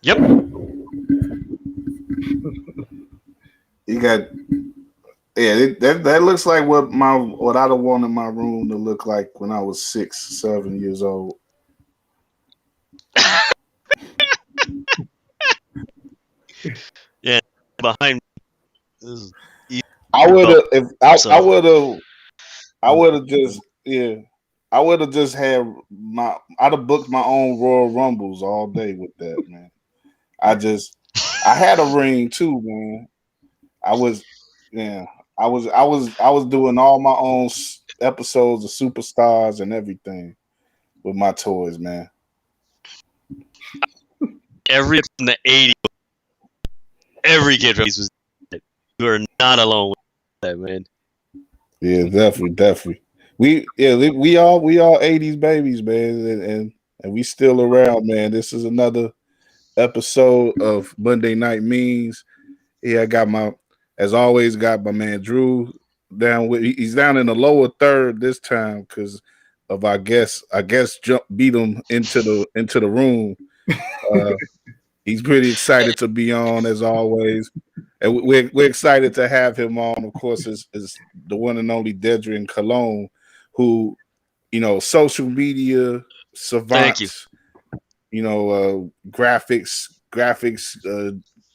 Yep. You got that looks like what I'd have wanted my room to look like when I was 6, 7 years old. Yeah. Behind me is easy I would develop. have if So I would have just I would have just had I'd have booked my own Royal Rumbles all day with that, man. I had a ring too, man. I was yeah. I was doing all my own episodes of Superstars and everything with my toys, man. every from the '80s, every kid from the '80s was. You are not alone with that, man. Yeah, definitely, definitely. We all 80s babies, man, and we still around, man. This is another episode of Monday Night Means. Yeah, I got my as always got my man Drew down with he's down in the lower third this time because of I guess jump beat him into the room. Uh, he's pretty excited to be on as always. And we're excited to have him on. Of course, is the one and only Dedrian Cologne, who social media Thank you. savant, graphics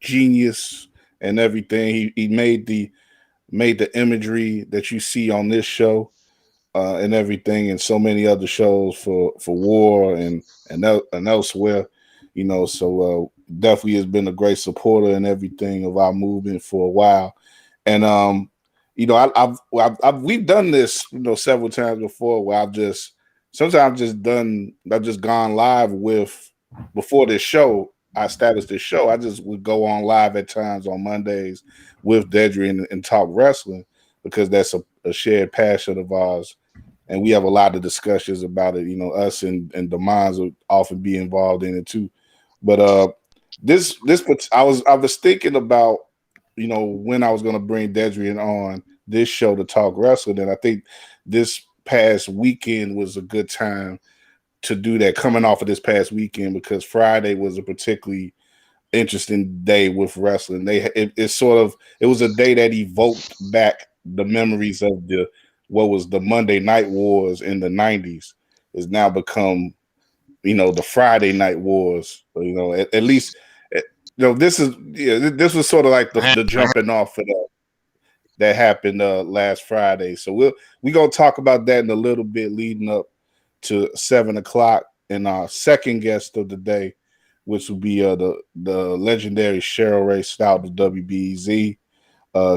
genius and everything. He made the imagery that you see on this show and everything, and so many other shows for war and elsewhere. So definitely has been a great supporter and everything of our movement for a while. And we've done this several times before where I've just gone live with before this show. I established this show. I just would go on live at times on Mondays with Dedrian and talk wrestling because that's a shared passion of ours, and we have a lot of discussions about it. Us and the minds will often be involved in it too. But I was thinking about when I was going to bring Dedrian on this show to talk wrestling, and I think this past weekend was a good time to do that. Coming off of this past weekend because Friday was a particularly interesting day with wrestling. It was a day that evoked back the memories of the what was the Monday Night Wars in the '90s. Has now become the Friday Night Wars. At least this was sort of like the jumping off for that happened last Friday. So we gonna talk about that in a little bit leading up to 7 o'clock. And our second guest of the day, which will be the legendary Cheryl Raye Stout of WBEZ.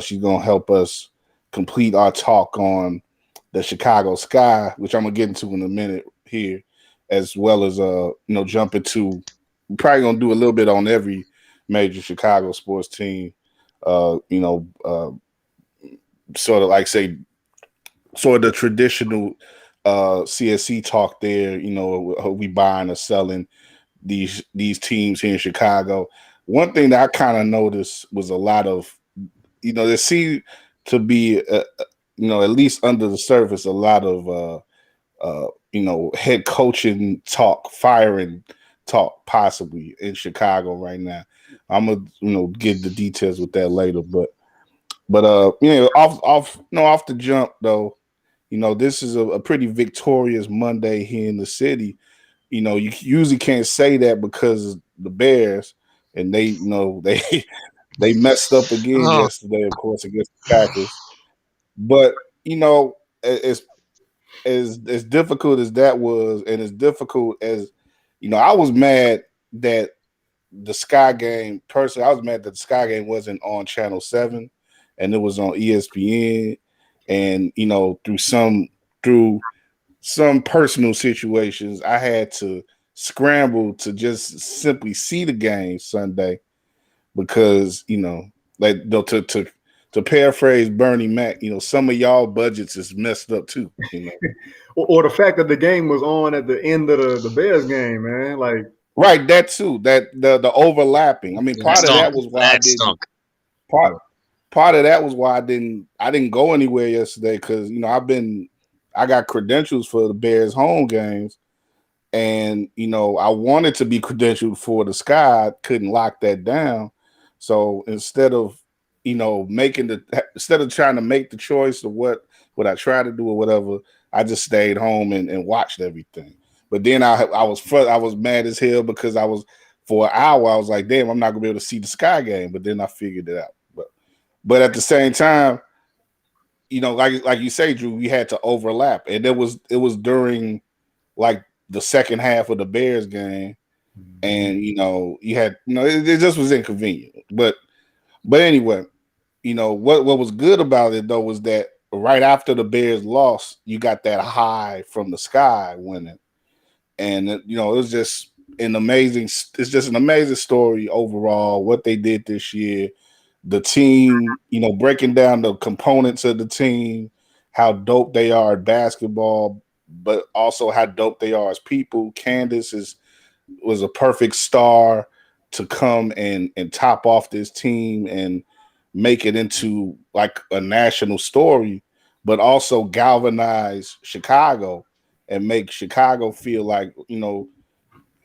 She's gonna help us complete our talk on the Chicago Sky, which I'm gonna get into in a minute here, as well as jump into. We're probably gonna do a little bit on every major Chicago sports team. Sort of like say sort of the traditional CSC talk there. We buying or selling these teams here in Chicago. One thing that I kind of noticed was a lot of there seemed to be at least under the surface a lot of head coaching talk, firing talk possibly in Chicago right now. I'm gonna get the details with that later, but off the jump though, this is a pretty victorious Monday here in the city. You usually can't say that because the Bears and they they messed up again Oh, yesterday, of course, against the Packers. But as as difficult as that was, and as difficult as I was mad that the Sky game. Personally, I was mad that the Sky game wasn't on Channel 7 and it was on ESPN. And through some personal situations, I had to scramble to just simply see the game Sunday because like to paraphrase Bernie Mac, some of y'all budgets is messed up too. Or the fact that the game was on at the end of the Bears game, man. Like, Right, that too. That the overlapping. I mean, that part of stunk. that was why I That didn't. stunk. Part of that was why I didn't go anywhere yesterday because I got credentials for the Bears home games, And I wanted to be credentialed for the Sky, couldn't lock that down. So instead of instead of trying to make the choice of what I try to do or whatever, I just stayed home and watched everything. But then I was mad as hell because I was, for an hour I was like, damn, I'm not gonna be able to see the Sky game. But then I figured it out. But at the same time, like you say, Drew, we had to overlap, and it was during like the second half of the Bears game, and you had it just was inconvenient. But anyway, what was good about it though was that right after the Bears lost, you got that high from the Sky winning, and it was just an amazing. It's just an amazing story overall. What they did this year, the team, breaking down the components of the team, how dope they are at basketball, but also how dope they are as people. Candace was a perfect star to come and top off this team and make it into like a national story, but also galvanize Chicago and make Chicago feel like,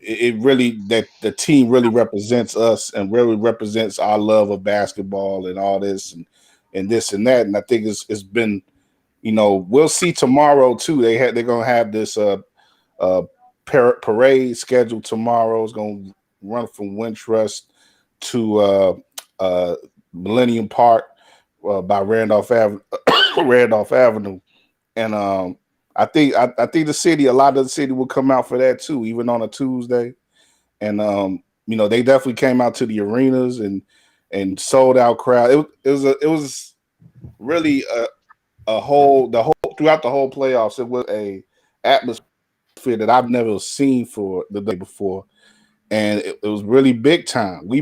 it really, that the team really represents us and really represents our love of basketball and all this and this and that. And I think it's been, we'll see tomorrow too. They're gonna have this parade scheduled tomorrow. It's gonna run from Wintrust to Millennium Park by Randolph Avenue, Randolph Avenue, and I think the city, a lot of the city will come out for that too, even on a Tuesday. And they definitely came out to the arenas and sold out crowd. It was really the whole throughout the whole playoffs. It was a atmosphere that I've never seen for the day before, and it was really big time. We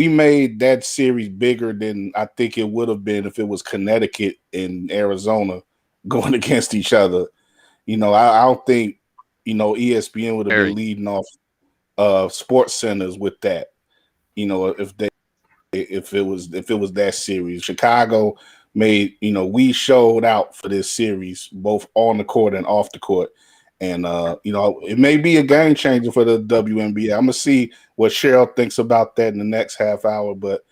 made that series bigger than I think it would have been if it was Connecticut and Arizona going against each other. I don't think ESPN would have been leading off sports centers with that. If it was that series. Chicago made, we showed out for this series, both on the court and off the court. And it may be a game changer for the WNBA. I'm gonna see what Cheryl thinks about that in the next half hour. But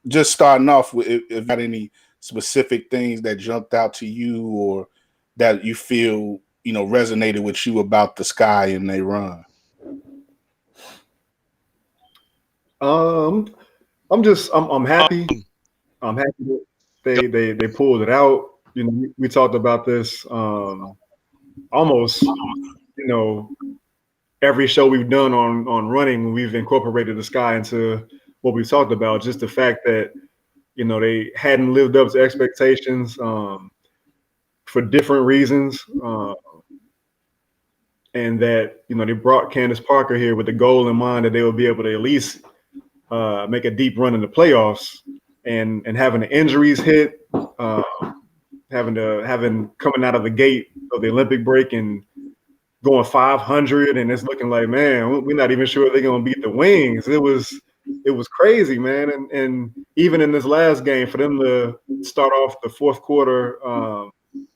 just starting off with, if you got any specific things that jumped out to you or that you feel resonated with you about the Sky and they run. I'm happy. I'm happy that they pulled it out. We talked about this almost every show we've done on running. We've incorporated the Sky into what we talked about. Just the fact that they hadn't lived up to expectations for different reasons, and that they brought Candace Parker here with the goal in mind that they would be able to at least make a deep run in the playoffs, and having the injuries hit, having coming out of the gate of the Olympic break and going 500, and it's looking like, man, we're not even sure they're going to beat the Wings. It was crazy, man. And even in this last game, for them to start off the fourth quarter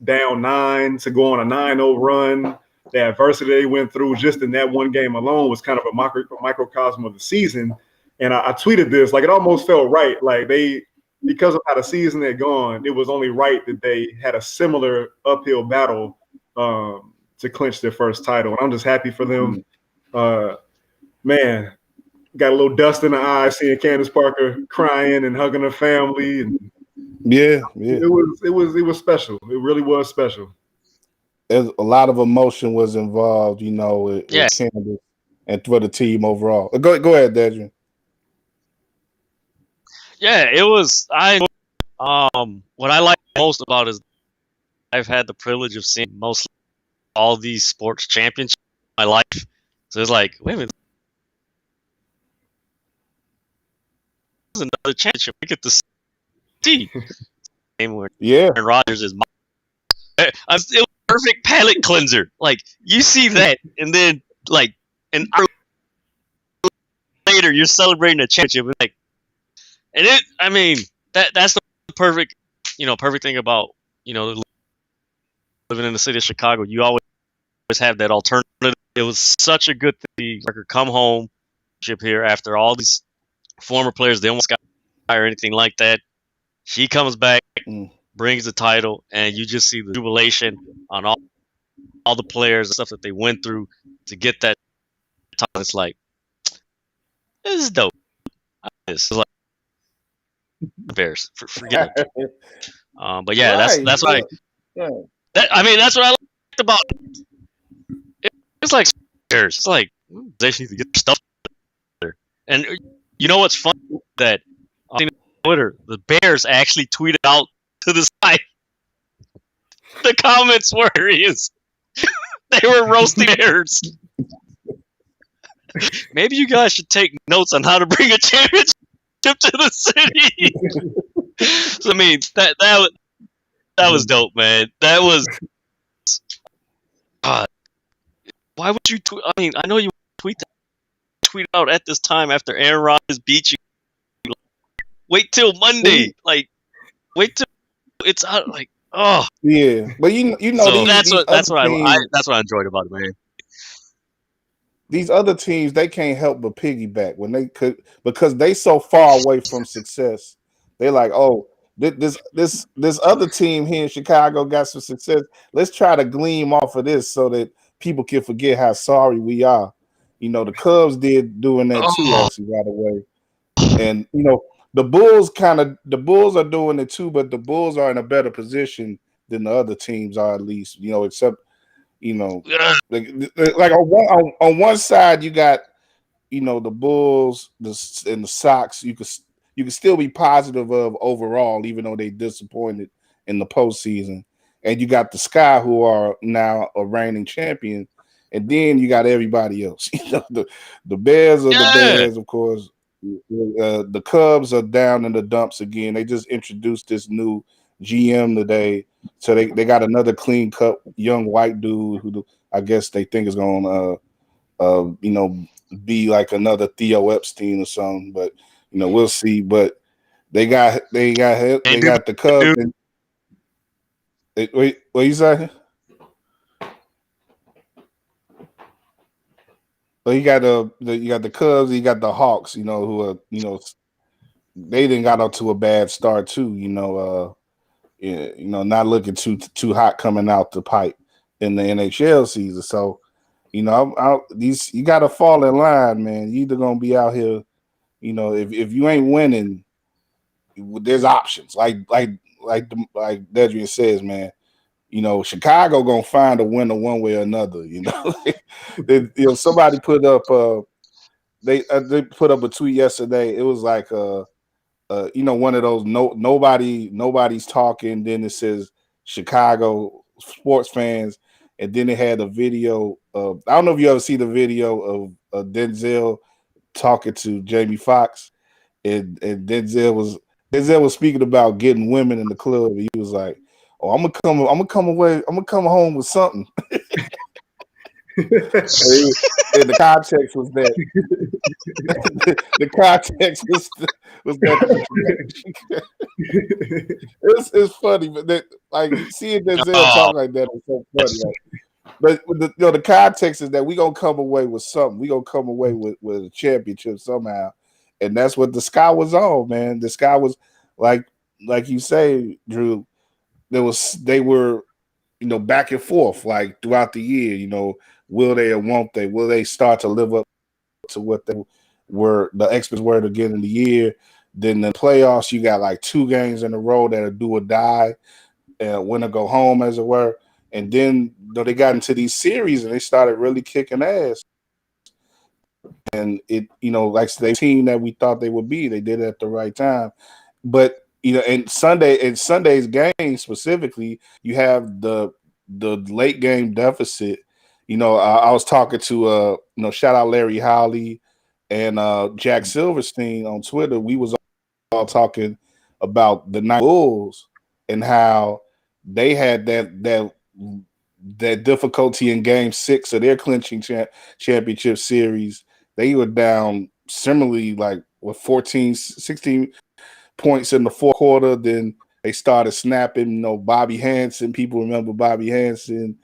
down 9 to go on a 9-0 run, the adversity they went through just in that one game alone was kind of a microcosm of the season. And I tweeted this, like, it almost felt right. Like, because of how the season had gone, it was only right that they had a similar uphill battle to clinch their first title. And I'm just happy for them. Man, got a little dust in the eye seeing Candace Parker crying and hugging her family. And yeah. It was special. It really was special. A lot of emotion was involved, with Candace and for the team overall. Go ahead, Dedrian. Yeah, it was. What I like most about it is I've had the privilege of seeing mostly all these sports championships in my life. So it's like, wait a minute, this is another championship we get to see. Game where Aaron Rodgers is. It was a perfect palate cleanser. Like, you see that, and then like an hour later, you're celebrating a championship. Like, and that's the perfect, perfect thing about living in the city of Chicago. You always have that alternative. It was such a good thing. Come home here after all these former players, they almost got or anything like that. He comes back, brings the title, and you just see the jubilation on all the players and stuff that they went through to get that title. It's like, this is dope. It's like Bears. Forget it. But yeah, right. that's why. That's what I liked about it. It's like Bears. It's like they need to get their stuff there. And you know what's funny? That on Twitter, the Bears actually tweeted out to the side. The comments were they were roasting Bears. Maybe you guys should take notes on how to bring a championship to the city. So I mean that was dope, man. That was. Why would you tweet? I mean, I know you tweet out at this time after Aaron Rodgers beat you. Wait till Monday. Like, wait till it's out. Like, oh yeah. But you know, so that's what I enjoyed about it, man. These other teams, they can't help but piggyback when they could, because they so far away from success. They're like, oh, this other team here in Chicago got some success. Let's try to glean off of this so that people can forget how sorry we are. You know, the Cubs did doing that too, actually, right away. And you know, the Bulls are doing it too, but the Bulls are in a better position than the other teams are, at least, you know, except, you know, like on one side you got, you know, the Bulls and the Sox. You can still be positive of overall, even though they disappointed in the postseason. And you got the Sky, who are now a reigning champion, and then you got everybody else. You know, the Bears are the Bears, of course. The Cubs are down in the dumps again. They just introduced this new GM today, so they got another clean cut young white dude who I guess they think is going to you know, be like another Theo Epstein or something. But you know, we'll see. But they got the Cubs. And, wait, what you say? Well, you got the Cubs, you got the Hawks, you know, who are, you know, they didn't got off to a bad start too, you know, you know, not looking too hot coming out the pipe in the NHL season. So, you know, you got to fall in line, man. You either gonna be out here, you know, if you ain't winning, there's options. Like Dedrian says, man. You know, Chicago gonna find a winner one way or another. You know, you know, somebody put up they put up a tweet yesterday. It was like you know, one of those nobody's talking. Then it says Chicago sports fans, and then it had a video of, I don't know if you ever see the video of Denzel talking to Jamie Foxx, and Denzel was speaking about getting women in the club. He was like, oh, I'm gonna come home with something. And the context was that the context was that it's funny, but that, like, seeing Denzel talk like that is so funny. Like, but the context is that we gonna come away with something. We gonna come away with a championship somehow, and that's what the Sky was on, man. The Sky was like you say, Drew. They were, you know, back and forth like throughout the year. You know, will they or won't they? Will they start to live up to what they were, the experts were to get in the year? Then the playoffs, you got like 2 games in a row that are do or die, win or go home, as it were. And then, you know, they got into these series and they started really kicking ass. And it, you know, like the team that we thought they would be, they did it at the right time. But you know, in Sunday's game specifically, you have the late game deficit. You know, I was talking to you know, shout out Larry Howley and Jack Silverstein on Twitter. We was all talking about the Night Bulls and how they had that difficulty in Game 6 of their clinching championship series. They were down similarly, like with 14, 16 points in the fourth quarter. Then they started snapping. You know, Bobby Hansen. People remember Bobby Hansen.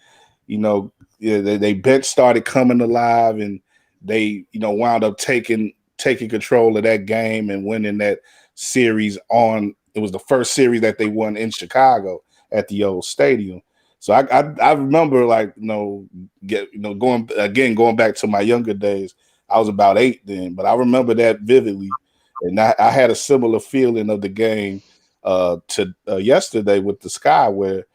You know, they bench started coming alive, and they wound up taking control of that game and winning that series on. It was the first series that they won in Chicago at the old stadium. So I remember going back to my younger days. I was about 8 then, but I remember that vividly, and I had a similar feeling of the game to yesterday with the Sky, where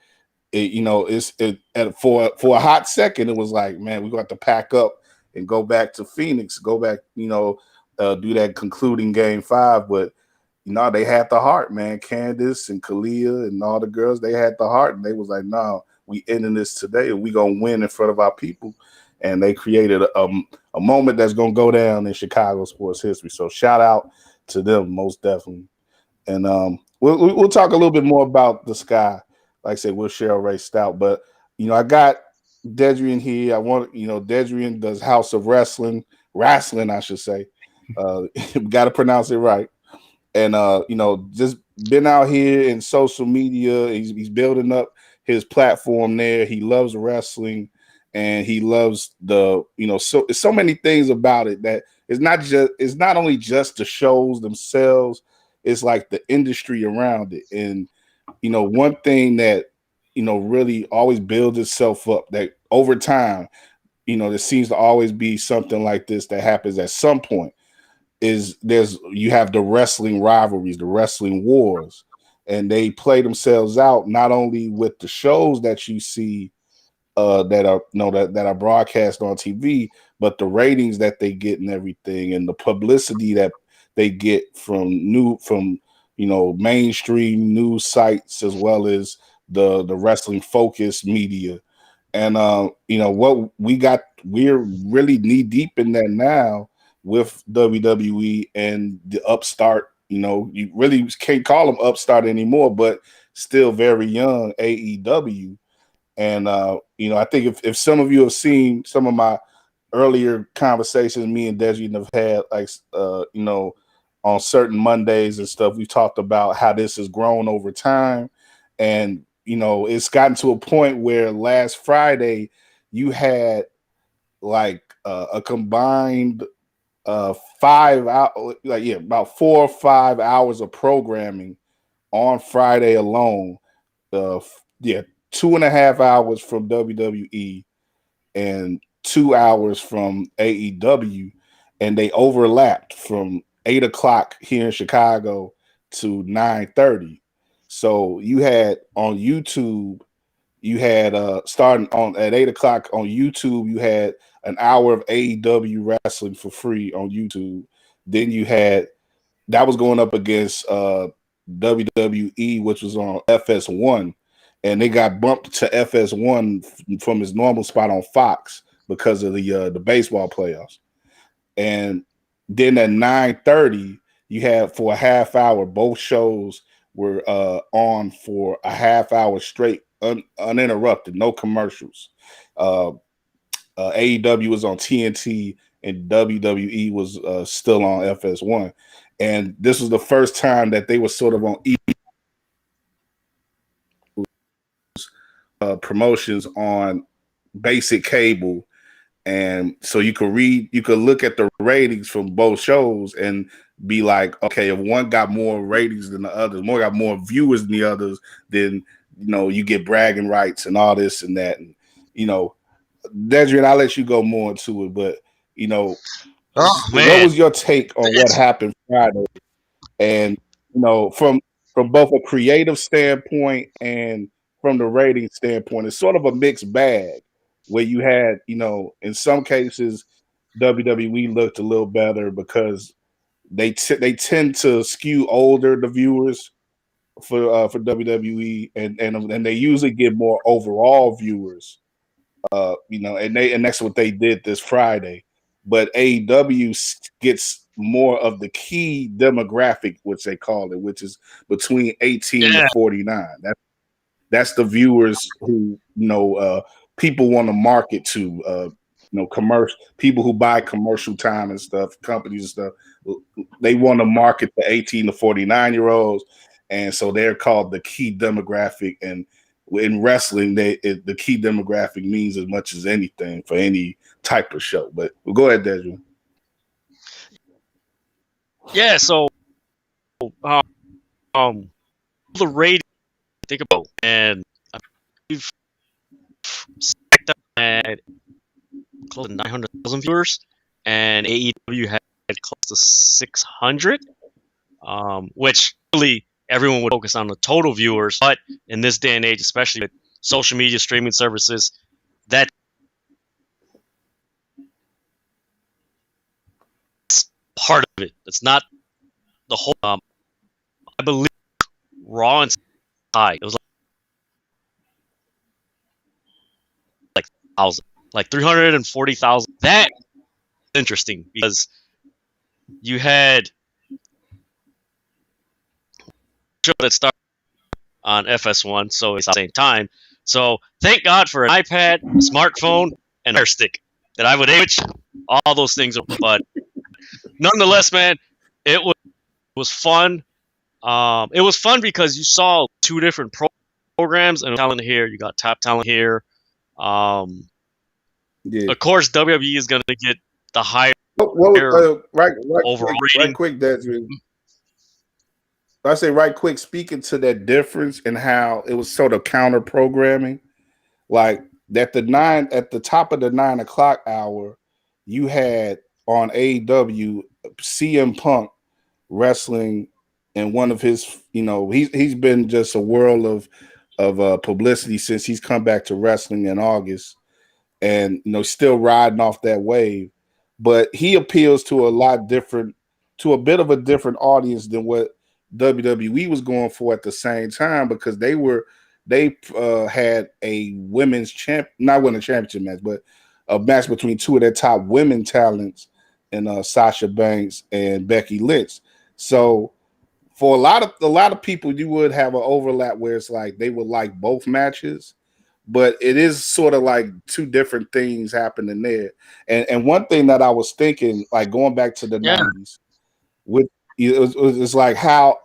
for a hot second it was like, man, we got to pack up and go back to Phoenix, do that concluding game 5, but they had the heart, man. Candace and Kalia and all the girls, they had the heart, and they was like, no, we ending this today, and we gonna win in front of our people. And they created a moment that's gonna go down in Chicago sports history. So shout out to them, most definitely. And we'll talk a little bit more about the Sky. Like I said, we'll Cheryl, Raye, Stout. But I got Dedrian here. Dedrian does House of Rasslin, I should say. Got to pronounce it right. And just been out here in social media. He's building up his platform there. He loves wrestling, and he loves so many things about it that it's not only just the shows themselves. It's like the industry around it. And one thing that really always builds itself up, that over time, there seems to always be something like this that happens at some point, is you have the wrestling rivalries, the wrestling wars, and they play themselves out not only with the shows that you see that are broadcast on TV, but the ratings that they get and everything, and the publicity that they get from mainstream news sites, as well as the wrestling focused media. And what we're really knee deep in that now with WWE and the upstart. You really can't call them upstart anymore, but still very young AEW. And I think if some of you have seen some of my earlier conversations me and Dedrian have had, like on certain Mondays and stuff, we talked about how this has grown over time. And it's gotten to a point where last Friday you had like a combined 5 hours, about 4 or 5 hours of programming on Friday alone. 2.5 hours from WWE and 2 hours from AEW, and they overlapped from 8 o'clock here in Chicago to 9:30. So you had on YouTube, starting on at 8 o'clock on YouTube, you had an hour of AEW wrestling for free on YouTube. Then you had that was going up against WWE, which was on FS1, and they got bumped to FS1 from its normal spot on Fox because of the baseball playoffs. And then at 9:30, you had for a half hour, both shows were on for a half hour straight, uninterrupted, no commercials. AEW was on TNT and WWE was still on FS1. And this was the first time that they were sort of on promotions on basic cable. And so you could look at the ratings from both shows and be like, okay, if one got more ratings than the others, one got more viewers than the others, then you get bragging rights and all this and that. And Dedrian, I'll let you go more into it, but what was your take on what happened Friday? And from both a creative standpoint and from the rating standpoint, it's sort of a mixed bag where you had, in some cases, WWE looked a little better because they tend to skew older, the viewers for WWE, and they usually get more overall viewers, and that's what they did this Friday. But AEW gets more of the key demographic, which they call it, which is between 18 to 49. That's the viewers who people want to market to. Commercial people who buy commercial time and stuff, companies and stuff. They want to market the 18 to 49-year-olds, and so they're called the key demographic. And in wrestling, the key demographic means as much as anything for any type of show. But we'll go ahead, Dedrian. Yeah, so the rating think about, and we've stacked up at close to 900,000 viewers, and AEW had close to 600, which really everyone would focus on the total viewers, but in this day and age, especially with social media streaming services, that's part of it. It's not the whole. I believe Raw and high. It was like 1,000, like 340,000. That's interesting because you had a show that started on FS1, so it's at the same time. So thank God for an iPad, a smartphone, and a Fire Stick that I would switch all those things. But nonetheless, man, it was fun. It was fun because you saw two different programs and talent here. You got top talent here. Of course, WWE is going to get the higher overall rating. Right quick, Desmond. I say right quick, speaking to that difference and how it was sort of counter programming, like at the top of the 9 o'clock hour, you had on AEW CM Punk wrestling, and one of his, he's been just a whirl of publicity since he's come back to wrestling in August, and still riding off that wave. But he appeals to a bit of a different audience than what WWE was going for at the same time, because they had a not winning championship match, but a match between two of their top women talents, and Sasha Banks and Becky Lynch. So for a lot of people, you would have an overlap where it's like they would like both matches, but it is sort of like two different things happening there. And one thing that I was thinking, like going back to the 90s, it's like how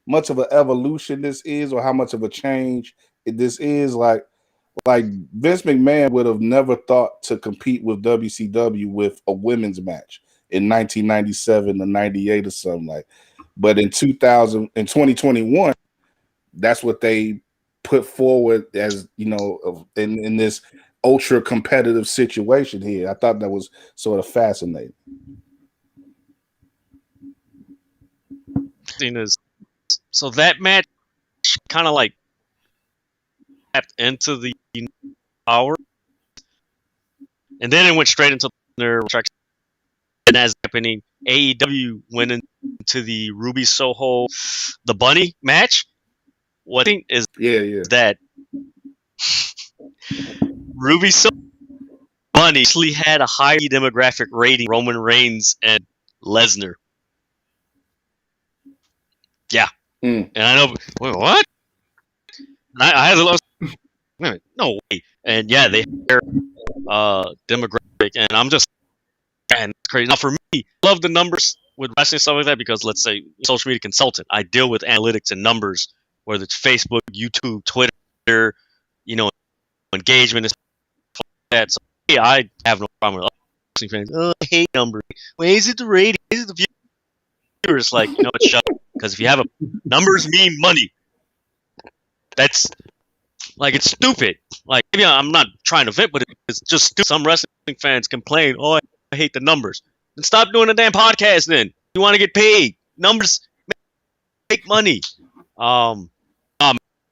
much of an evolution this is, or how much of a change this is. Like Vince McMahon would have never thought to compete with WCW with a women's match in 1997 or 98 or something like. But in 2021, that's what they put forward as, in this ultra competitive situation here. I thought that was sort of fascinating. So that match kind of like tapped into the hour, and then it went straight into their tracks. And as happening, AEW went into the Ruby Soho, the Bunny match. What I think is that Ruby Soho Bunny actually had a high demographic rating Roman Reigns and Lesnar. Yeah. And I know, wait, what? And I had a little, wait a minute, no way. And yeah, they have demographic, and I'm just, man, it's crazy. Now for me, I love the numbers with wrestling, stuff like that, because let's say social media consultant, I deal with analytics and numbers, whether it's Facebook, YouTube, Twitter, engagement and stuff like that. So yeah, I have no problem with wrestling fans. Oh, I hate numbers. Well, is it the rating? Is it the viewers? Like, it's shut up. Because if you have numbers mean money. That's like, it's stupid. Like, maybe I'm not trying to vent, but it's just stupid. Some wrestling fans complain, oh, I hate the numbers. Then stop doing a damn podcast then. You want to get paid. Numbers make money. And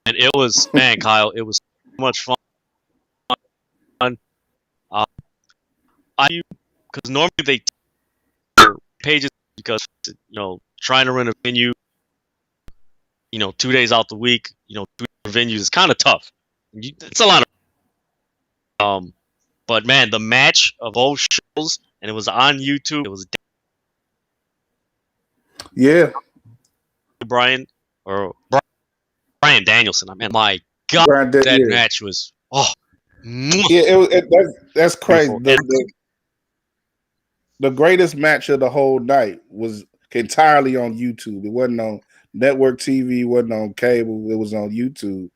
it was, man, Kyle, it was so much fun. Because normally they take their pages because, trying to rent a venue, 2 days out the week, 2 venues is kind of tough. It's a lot of, but man, the match of both shows, and it was on YouTube. It was Brian Danielson. I mean, my God, that match was that's crazy. The greatest match of the whole night was entirely on YouTube. It wasn't on network TV, wasn't on cable. It was on YouTube.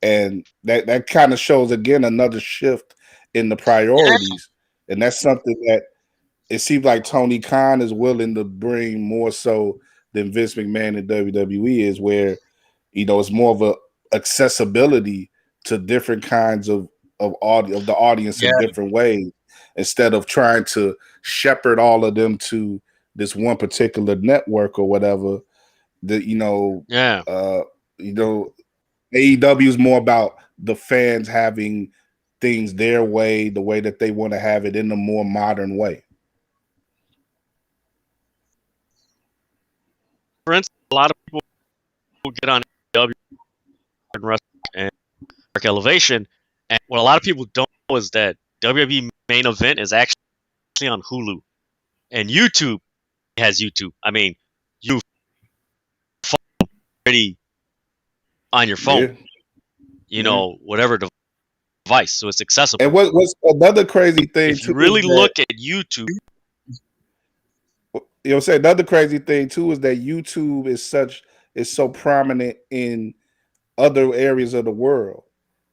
And that kind of shows again another shift in the priorities. And that's something that it seems like Tony Khan is willing to bring more so than Vince McMahon and WWE is, where it's more of a accessibility to different kinds of the audience in different ways, instead of trying to shepherd all of them to this one particular network or whatever. AEW is more about the fans having things their way, the way that they want to have it in a more modern way. For instance, a lot of people get on AEW and Wrestling and Dark Elevation, and what a lot of people don't know is that WWE Main Event is actually on Hulu, and YouTube has YouTube. I mean, you already on your phone, whatever device, so it's accessible. And what's another crazy thing if you really look at YouTube, another crazy thing too is that YouTube is so prominent in other areas of the world,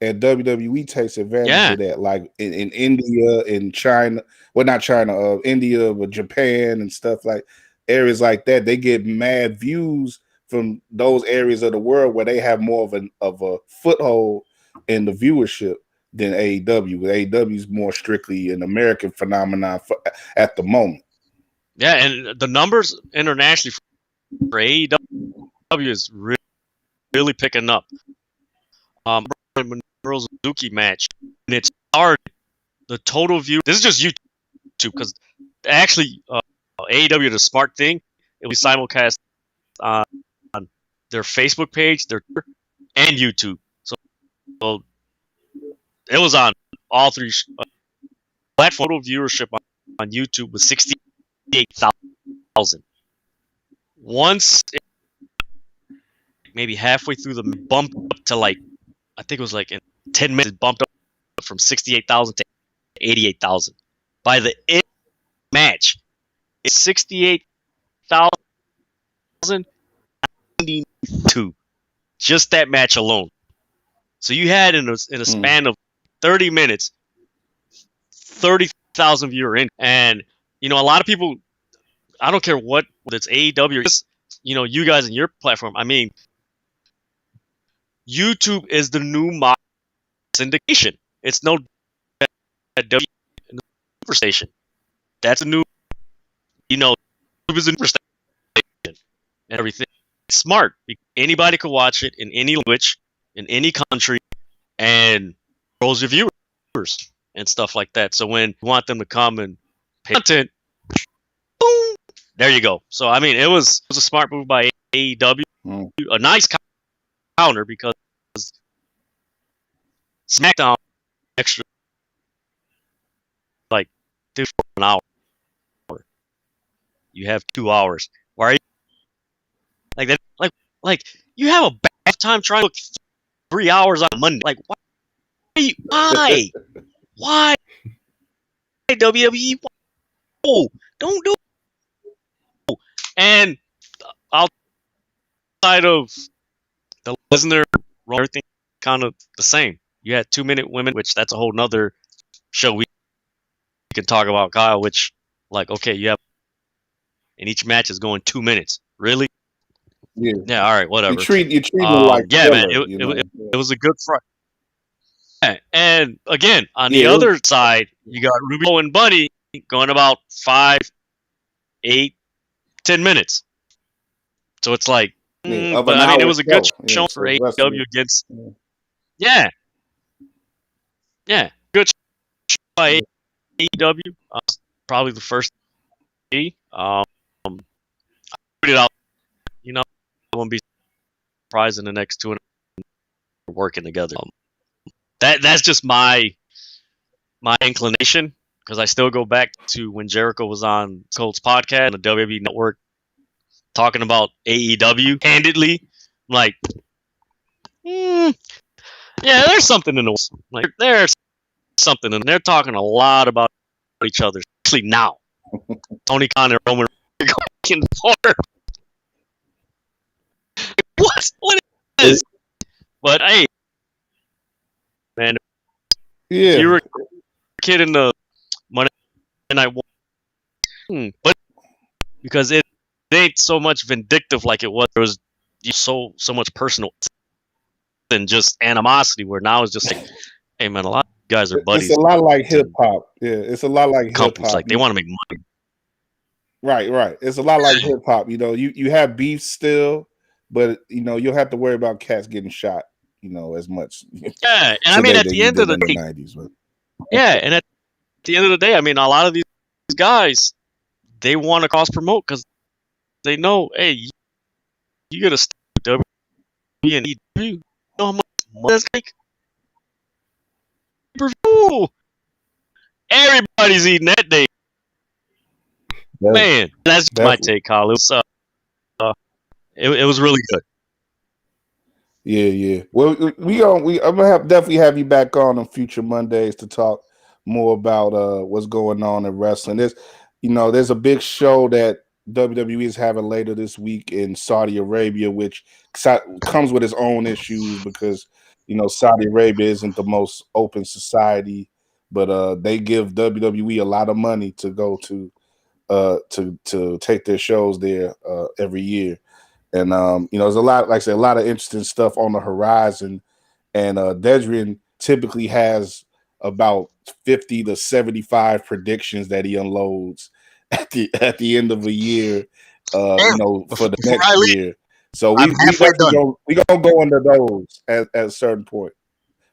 and WWE takes advantage of that, like in India, in China, well, not China, India, but Japan and stuff, like areas like that. They get mad views from those areas of the world where they have more of a foothold in the viewership than AEW. AEW is more strictly an American phenomenon at the moment. Yeah, and the numbers internationally for AEW is really picking up. When the Suzuki match, and it started, the total view. This is just YouTube, because actually AEW did a smart thing. It was simulcast on their Facebook page, their Twitter, and YouTube. So it was on all three platforms. Total viewership on YouTube was 68,000. Once maybe halfway through the bump up to I think it was in 10 minutes, it bumped up from 68,000 to 88,000. By the end of the match, it's 68,092. Just that match alone. So you had in a span of 30 minutes, 30,000 viewer in, and a lot of people. I don't care what it's AEW, you guys and your platform. I mean, YouTube is the new syndication. It's no W station. That's a new, YouTube is a new station and everything. It's smart. Anybody could watch it in any language, in any country, and grows your viewers and stuff like that. So when you want them to come and pay content, boom, there you go. So I mean, it was a smart move by AEW. A nice counter, because SmackDown extra for an hour. You have 2 hours. Why are you like that? Like you have a bad time trying to look 3 hours on Monday. Like why? Why? WWE? Oh, don't do it. And outside of the Lesnar, everything kind of the same. You had 2-minute women, which that's a whole nother show we can talk about, Kyle, which okay, you have, and each match is going 2 minutes. Really? Yeah, all right, whatever. You treat them like man, it was a good fight. Yeah, and again, on the other side, you got Rubio and Buddy going about 5, 8, 10 minutes. So it's but I mean, it was a good show for AEW against. Yeah, good show by AEW. Probably the first. Put it out. I won't be surprised in the next 2 and working together. That's just my inclination, because I still go back to when Jericho was on Colt's podcast on the WWE Network talking about AEW candidly. I'm like, yeah, there's something in the there's something, and they're talking a lot about each other, especially now. Tony Khan and Roman are going back and forth. What is this? But hey, Yeah. If you were a kid in the Monday Night War, but because it ain't so much vindictive like it was. There was so much personal than just animosity. Where now it's just like, hey man, a lot of guys are buddies. It's a lot like hip hop. Yeah, it's a lot like hip hop. Like they want to make money. Right. It's a lot like hip hop. You know, you have beef still, but you know you'll have to worry about cats getting shot. You know, as much. Yeah, and I mean at the end of the day, 90s, but. Yeah, and at the end of the day, I mean a lot of these guys, they want to cross promote because they know, hey, you gotta start WWE and EW. You know how much money that's like? Everybody's eating that day. Man, that's my take, Kyle. It was really good. Yeah. Well, I'm gonna definitely have you back on future Mondays to talk more about what's going on in wrestling. There's a big show that WWE is having later this week in Saudi Arabia, which comes with its own issues because Saudi Arabia isn't the most open society, but they give WWE a lot of money to go to take their shows there every year. And there's a lot, like I said, a lot of interesting stuff on the horizon. And Dedrian typically has about 50 to 75 predictions that he unloads at the end of a year, for the next year. So we gonna go into those at a certain point.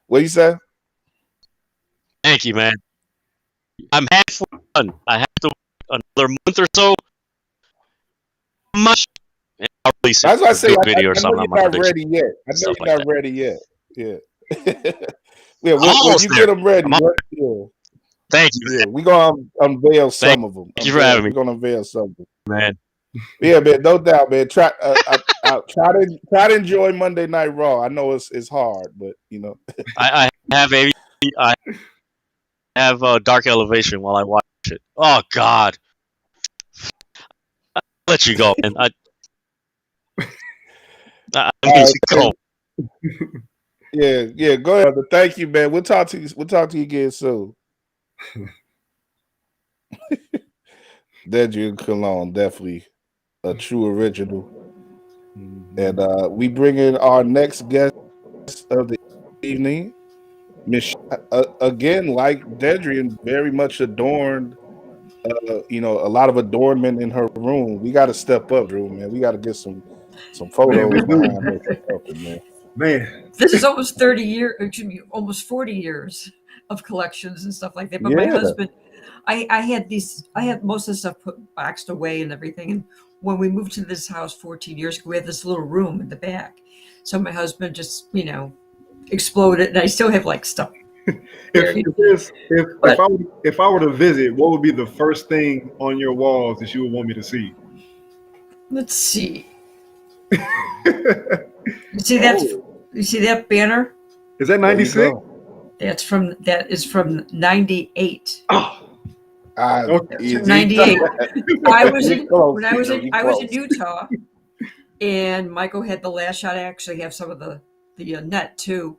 What you say? Thank you, man. I'm halfway done. I have to another month or so. Much. I'll release That's why I say video or something. You're not ready yet. I know you're not ready yet. Yeah. Yeah. When you get them ready. Yeah. Thank you. Yeah, we're gonna unveil some of them. Thank you for having me. We're gonna unveil some of them, man. Yeah, man, no doubt, man. Try to enjoy Monday Night Raw. I know it's hard, but I have a dark elevation while I watch it. Oh God, I'll let you go, man. I'm gonna go. Yeah, go ahead. Thank you, man. We'll talk to you again soon. Dedrian Cologne, definitely a true original. And we bring in our next guest of the evening, Miss. Again, like Dedrian, very much adorned. A lot of adornment in her room. We got to step up, Drew, man. We got to get some photos behind her, man. Man, this is almost 30 years. Excuse me, almost 40 years of collections and stuff like that. But my husband, I had most of the stuff boxed away and everything. And when we moved to this house 14 years ago, we had this little room in the back. So my husband just, exploded, and I still have stuff. If I were to visit, what would be the first thing on your walls that you would want me to see? Let's see. You see that banner? Is that 96? That is from 98. Oh. 98. I was in Utah, and Michael had the last shot. I actually have some of the net too.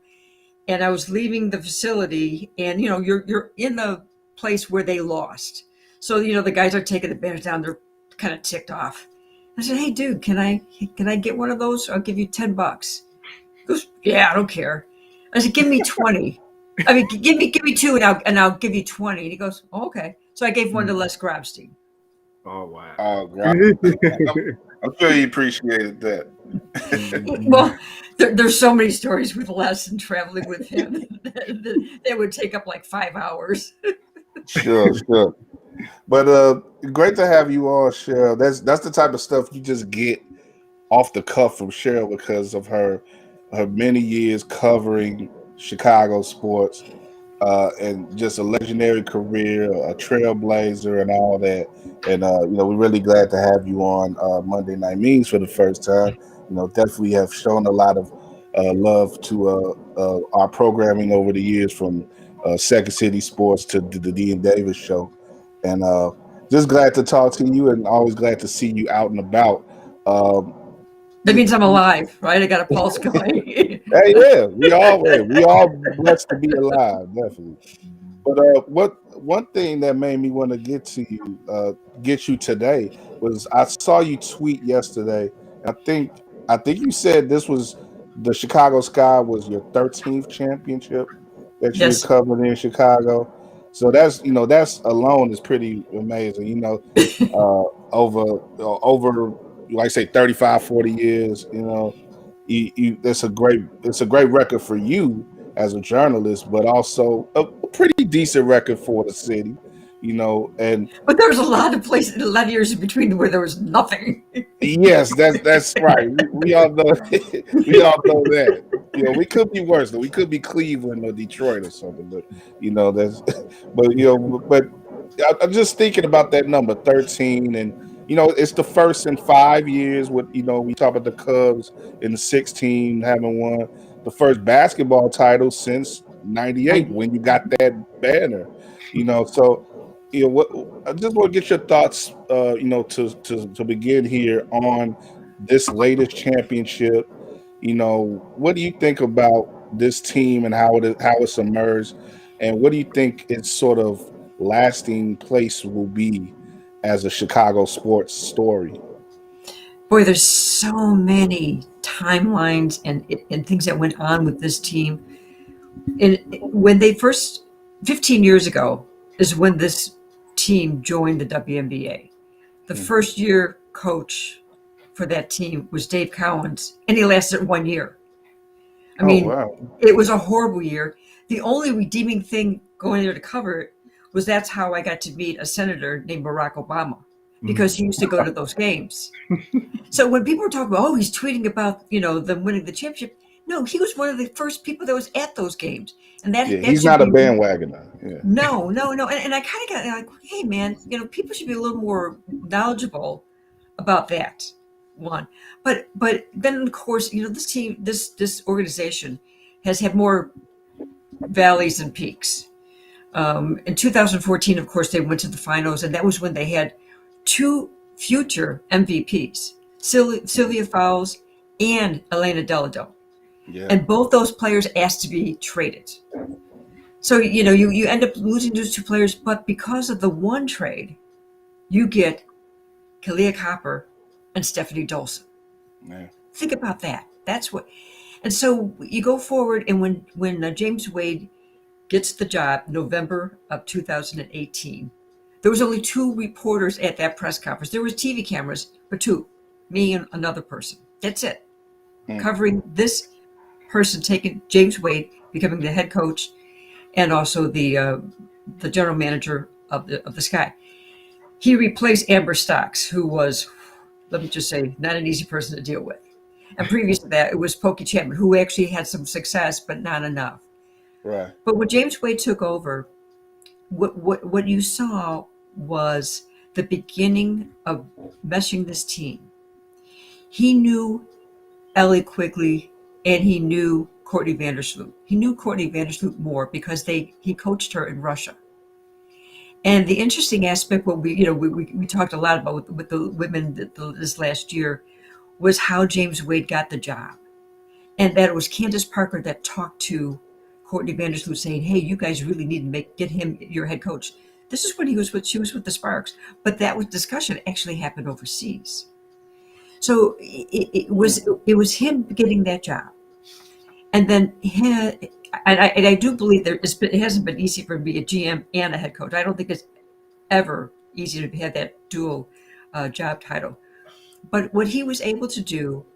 And I was leaving the facility, and you're in the place where they lost. So the guys are taking the banners down. They're kind of ticked off. I said, "Hey, dude, can I get one of those? I'll give you $10." He goes, "Yeah, I don't care." I said, "Give me 20. I mean, give me 2, and I'll give you 20." And he goes, "Oh, okay." So I gave one to Les Grabstein. Oh wow! I'm sure he appreciated that. Well, there's so many stories with Les and traveling with him that would take up 5 hours. Sure. But great to have you on, Cheryl. That's the type of stuff you just get off the cuff from Cheryl because of her many years covering Chicago sports, and just a legendary career, a trailblazer, and all that. And we're really glad to have you on Monday Night Means for the first time. Definitely have shown a lot of love to our programming over the years, from Second City Sports to the Dean Davis Show, and just glad to talk to you, and always glad to see you out and about. That means I'm alive, right? I got a pulse going. Hey, yeah, we all blessed to be alive, definitely. But one thing that made me want to get you today was I saw you tweet yesterday. I think you said this was the Chicago Sky was your 13th championship that you Yes. recovered in Chicago. So that's alone is pretty amazing. Over like I say 35, 40 years, it's a great record for you as a journalist, but also a pretty decent record for the city, and but there was a lot of years in between where there was nothing. yes, that's right. We all know we all know that. We could be worse though. We could be Cleveland or Detroit or something, but that's but I'm just thinking about that number 13, and it's the first in 5 years. With we talk about the Cubs in the 16 having won the first basketball title since '98 when you got that banner. So what I just want to get your thoughts. To begin here on this latest championship. What do you think about this team and how it's emerged, and what do you think its sort of lasting place will be as a Chicago sports story? Boy, there's so many timelines and things that went on with this team. And when they first, 15 years ago, is when this team joined the WNBA. The first year coach for that team was Dave Cowens, and he lasted 1 year. I mean, wow. It was a horrible year. The only redeeming thing going there to cover it was that's how I got to meet a senator named Barack Obama, because he used to go to those games. So when people were talking about, he's tweeting about, them winning the championship. No, he was one of the first people that was at those games. And he's not a bandwagoner. Yeah. No. And I kind of got like, hey man, people should be a little more knowledgeable about that one. But then of course, this team, this organization has had more valleys and peaks. In 2014, of course, they went to the finals, and that was when they had two future MVPs, Sylvia Fowles and Elena Deladon. Yeah. And both those players asked to be traded. So, you end up losing those two players, but because of the one trade, you get Kalia Copper and Stephanie Dolson. Yeah. Think about that. That's what. And so you go forward, and when James Wade gets the job, November of 2018, there was only two reporters at that press conference. There was TV cameras, but two, me and another person. That's it. Covering this person taking James Wade, becoming the head coach, and also the general manager of the Sky. He replaced Amber Stocks, who was, let me just say, not an easy person to deal with. And previous to that, it was Pokey Chapman, who actually had some success, but not enough. Right. But when James Wade took over, what you saw was the beginning of meshing this team. He knew Ellie Quigley, and he knew Courtney Vandersloot. He knew Courtney Vandersloot more because he coached her in Russia. And the interesting aspect, what we talked a lot about with the women this last year, was how James Wade got the job, and that it was Candace Parker that talked to Courtney Vandersloot, saying, "Hey, you guys really need to get him your head coach." This is when she was with the Sparks, but that discussion actually happened overseas. So it was him getting that job, and then I do believe it hasn't been easy for him to be a GM and a head coach. I don't think it's ever easy to have that dual job title. But what he was able to do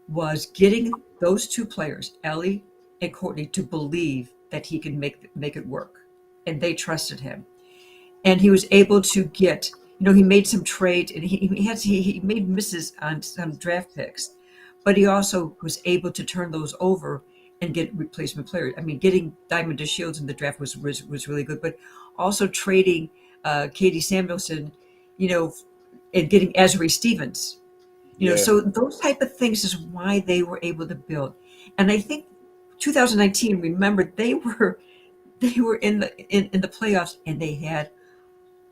was getting those two players, Ellie and Courtney, to believe that he could make it work, and they trusted him. And he was able to get, he made some trades, and he made misses on some draft picks, but he also was able to turn those over and get replacement players. I mean, getting Diamond DeShields in the draft was really good, but also trading Katie Samuelson, and getting Azri Stevens. So those type of things is why they were able to build. And I think 2019, remember, they were in the playoffs, and they had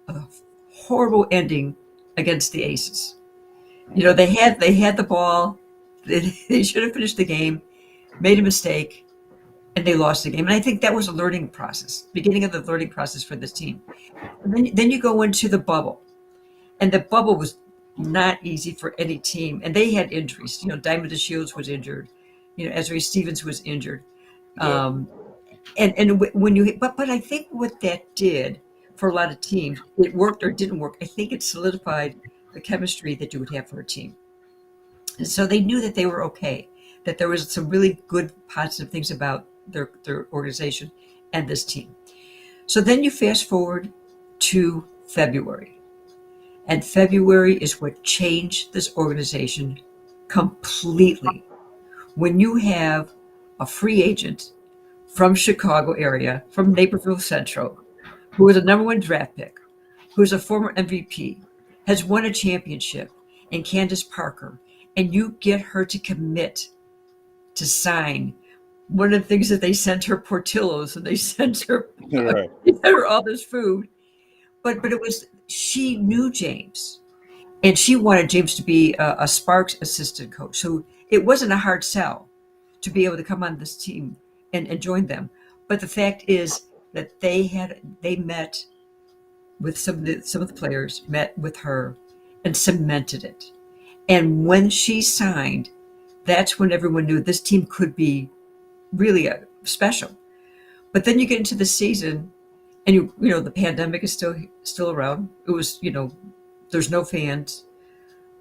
a horrible ending against the Aces. They had the ball, They should have finished the game, made a mistake, and they lost the game. And I think that was a learning process, beginning of the learning process for this team. And then you go into the bubble, and the bubble was not easy for any team. And they had injuries. Diamond DeShields was injured. Ezra Stevens was injured. Yeah. And when but I think what that did for a lot of teams, it worked or didn't work. I think it solidified the chemistry that you would have for a team. And so they knew that they were okay, that there was some really good positive things about their organization and this team. So then you fast forward to February. And February is what changed this organization completely. When you have a free agent from Chicago area, from Naperville Central, who was a #1 draft pick, who's a former MVP, has won a championship, and Candace Parker, and you get her to commit to sign. One of the things that they sent her Portillo's, and they sent her, Right. they sent her all this food, but it was, she knew James, and she wanted James to be a Sparks assistant coach. So it wasn't a hard sell to be able to come on this team and join them. But the fact is that they met with some of the players, met with her, and cemented it. And when she signed, that's when everyone knew this team could be really special. But then you get into the season, and the pandemic is still around. It was, there's no fans.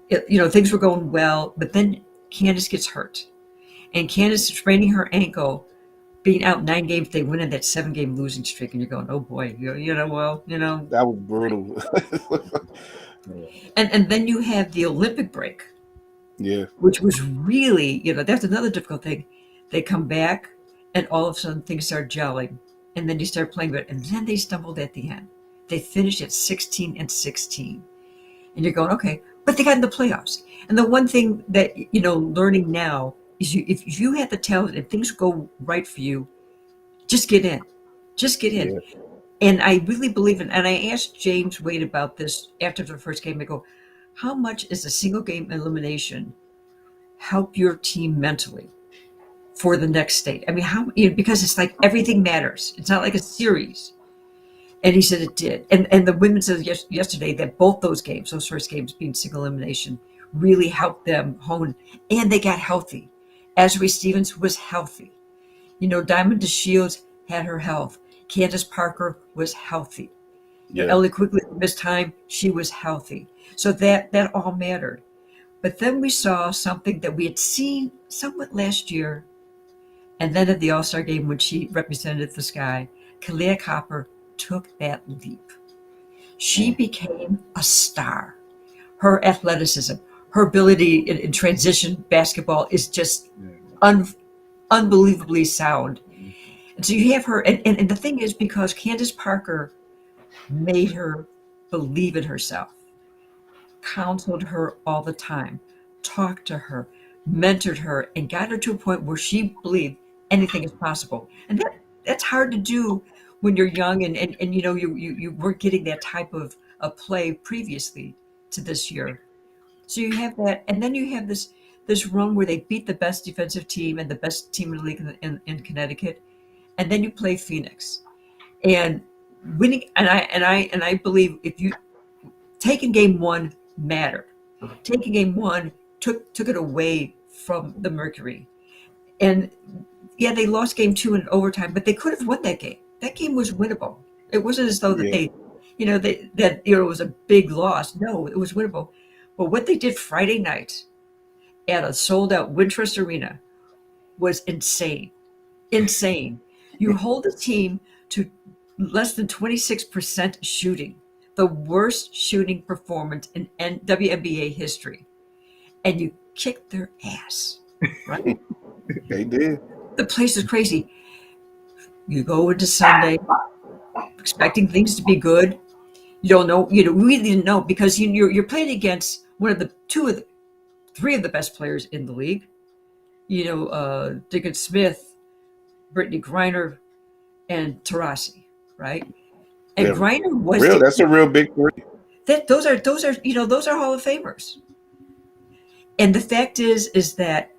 Things were going well, but then Candace gets hurt, and Candace spraining her ankle, being out 9 games. They went in that 7-game losing streak, and you're going, oh boy, that was brutal. And then you have the Olympic break, which was really, that's another difficult thing. They come back, and all of a sudden things start gelling, and then you start playing good, and then they stumbled at the end. They finished at 16-16, and you're going, okay, but they got in the playoffs. And the one thing that learning now is, if you have the talent and things go right for you, just get in. Yeah. And I really believe in, and I asked James Wade about this after the first game. I go, how much is a single game elimination help your team mentally for the next state? I mean, because it's like everything matters. It's not like a series. And he said it did. And the women said yesterday that both those games, those first games being single elimination, really helped them hone, and they got healthy. Ezra Stevens was healthy. Diamond DeShields had her health. Candace Parker was healthy. Ellie Quigley missed time. She was healthy. So that all mattered. But then we saw something that we had seen somewhat last year. And then at the All-Star game, when she represented the Sky, Kalia Copper took that leap. She became a star. Her athleticism, her ability in transition basketball is just unbelievably sound. And so you have her, and the thing is, because Candace Parker made her believe in herself, counseled her all the time, talked to her, mentored her, and got her to a point where she believed anything is possible. And that's hard to do when you're young, and you weren't getting that type of play previously to this year. So you have that, and then you have this run where they beat the best defensive team and the best team in the league in Connecticut, and then you play Phoenix, and winning. And I believe if you taking game 1 mattered, taking game 1 took it away from the Mercury, and they lost game 2 in overtime, but they could have won that game. That game was winnable. It wasn't as though that it was a big loss. No, it was winnable. But what they did Friday night at a sold-out Wintrust Arena was insane. Insane. You hold a team to less than 26% shooting, the worst shooting performance in WNBA history, and you kicked their ass, right? They did. The place is crazy. You go into Sunday expecting things to be good. You don't know. We really didn't know, because you're playing against one of the 3 of the best players in the league. Diggin Smith, Brittany Griner, and Taurasi, right? And Griner was real. That's a real big 3. Those are Hall of Famers. And the fact is that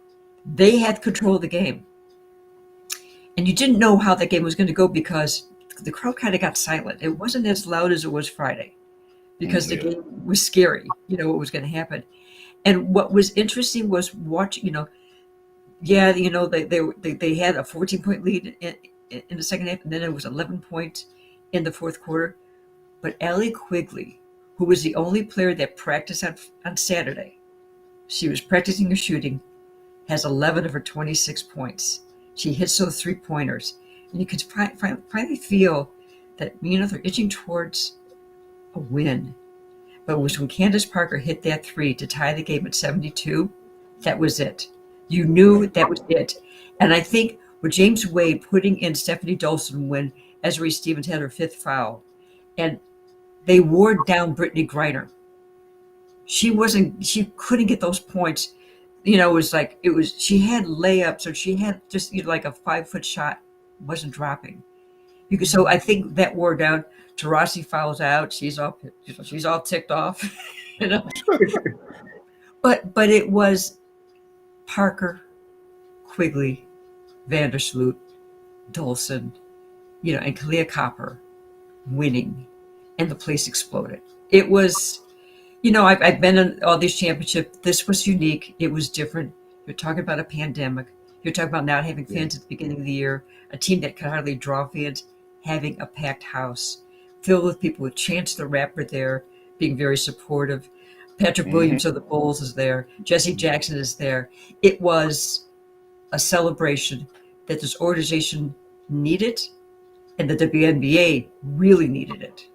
They had control of the game. And you didn't know how that game was going to go because the crowd kind of got silent. It wasn't as loud as it was Friday because the game was scary, what was going to happen. And what was interesting was watching, they had a 14-point lead in the second half, and then it was 11 points in the fourth quarter. But Allie Quigley, who was the only player that practiced on Saturday, she was practicing her shooting, has 11 of her 26 points. She hits those 3-pointers. And you could finally feel that, they're itching towards a win. But it was when Candace Parker hit that 3 to tie the game at 72, that was it. You knew that was it. And I think with James Wade putting in Stephanie Dolson when Ezra Stevens had her 5th foul, and they wore down Brittany Griner. She couldn't get those points. She had layups, or she had just like a 5-foot shot wasn't dropping. So I think that wore down. Taurasi fouls out. She's all ticked off, But it was Parker, Quigley, Vandersloot, Dolson, and Kalia Copper winning, and the place exploded. It was, I've been in all these championships. This was unique. It was different. You're talking about a pandemic. You're talking about not having fans at the beginning of the year, a team that could hardly draw fans, having a packed house filled with people, with Chance the Rapper there being very supportive. Patrick Williams of the Bulls is there. Jesse Jackson is there. It was a celebration that this organization needed, and that the WNBA really needed it.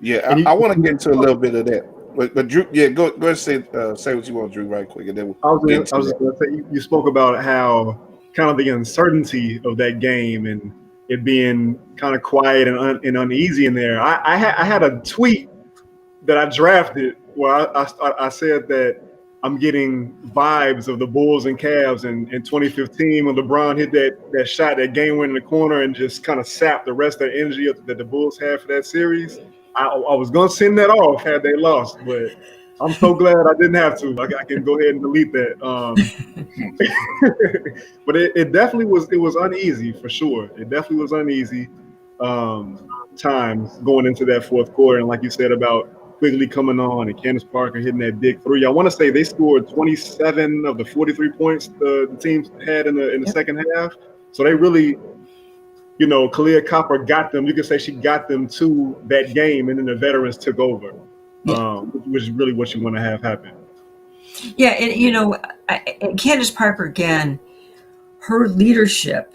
Yeah, I want to get into a little bit of that. But Drew, go ahead and say what you want, Drew, right quick, and then I was just going to say, you spoke about how kind of the uncertainty of that game and it being kind of quiet and uneasy in there. I had a tweet that I drafted where I said that I'm getting vibes of the Bulls and Cavs in 2015 when LeBron hit that shot, that game winner in the corner, and just kind of sapped the rest of the energy that the Bulls had for that series. I was going to send that off had they lost, but I'm so glad I didn't have to. I can go ahead and delete that. But it definitely was. It was uneasy for sure. It definitely was uneasy times going into that fourth quarter, and like you said about Quigley coming on and Candace Parker hitting that big 3. I want to say they scored 27 of the 43 points the team had in the second half. So they really, Kalia Copper got them. You could say she got them to that game, and then the veterans took over, which is really what you want to have happen. Yeah, and Candace Parker, again, her leadership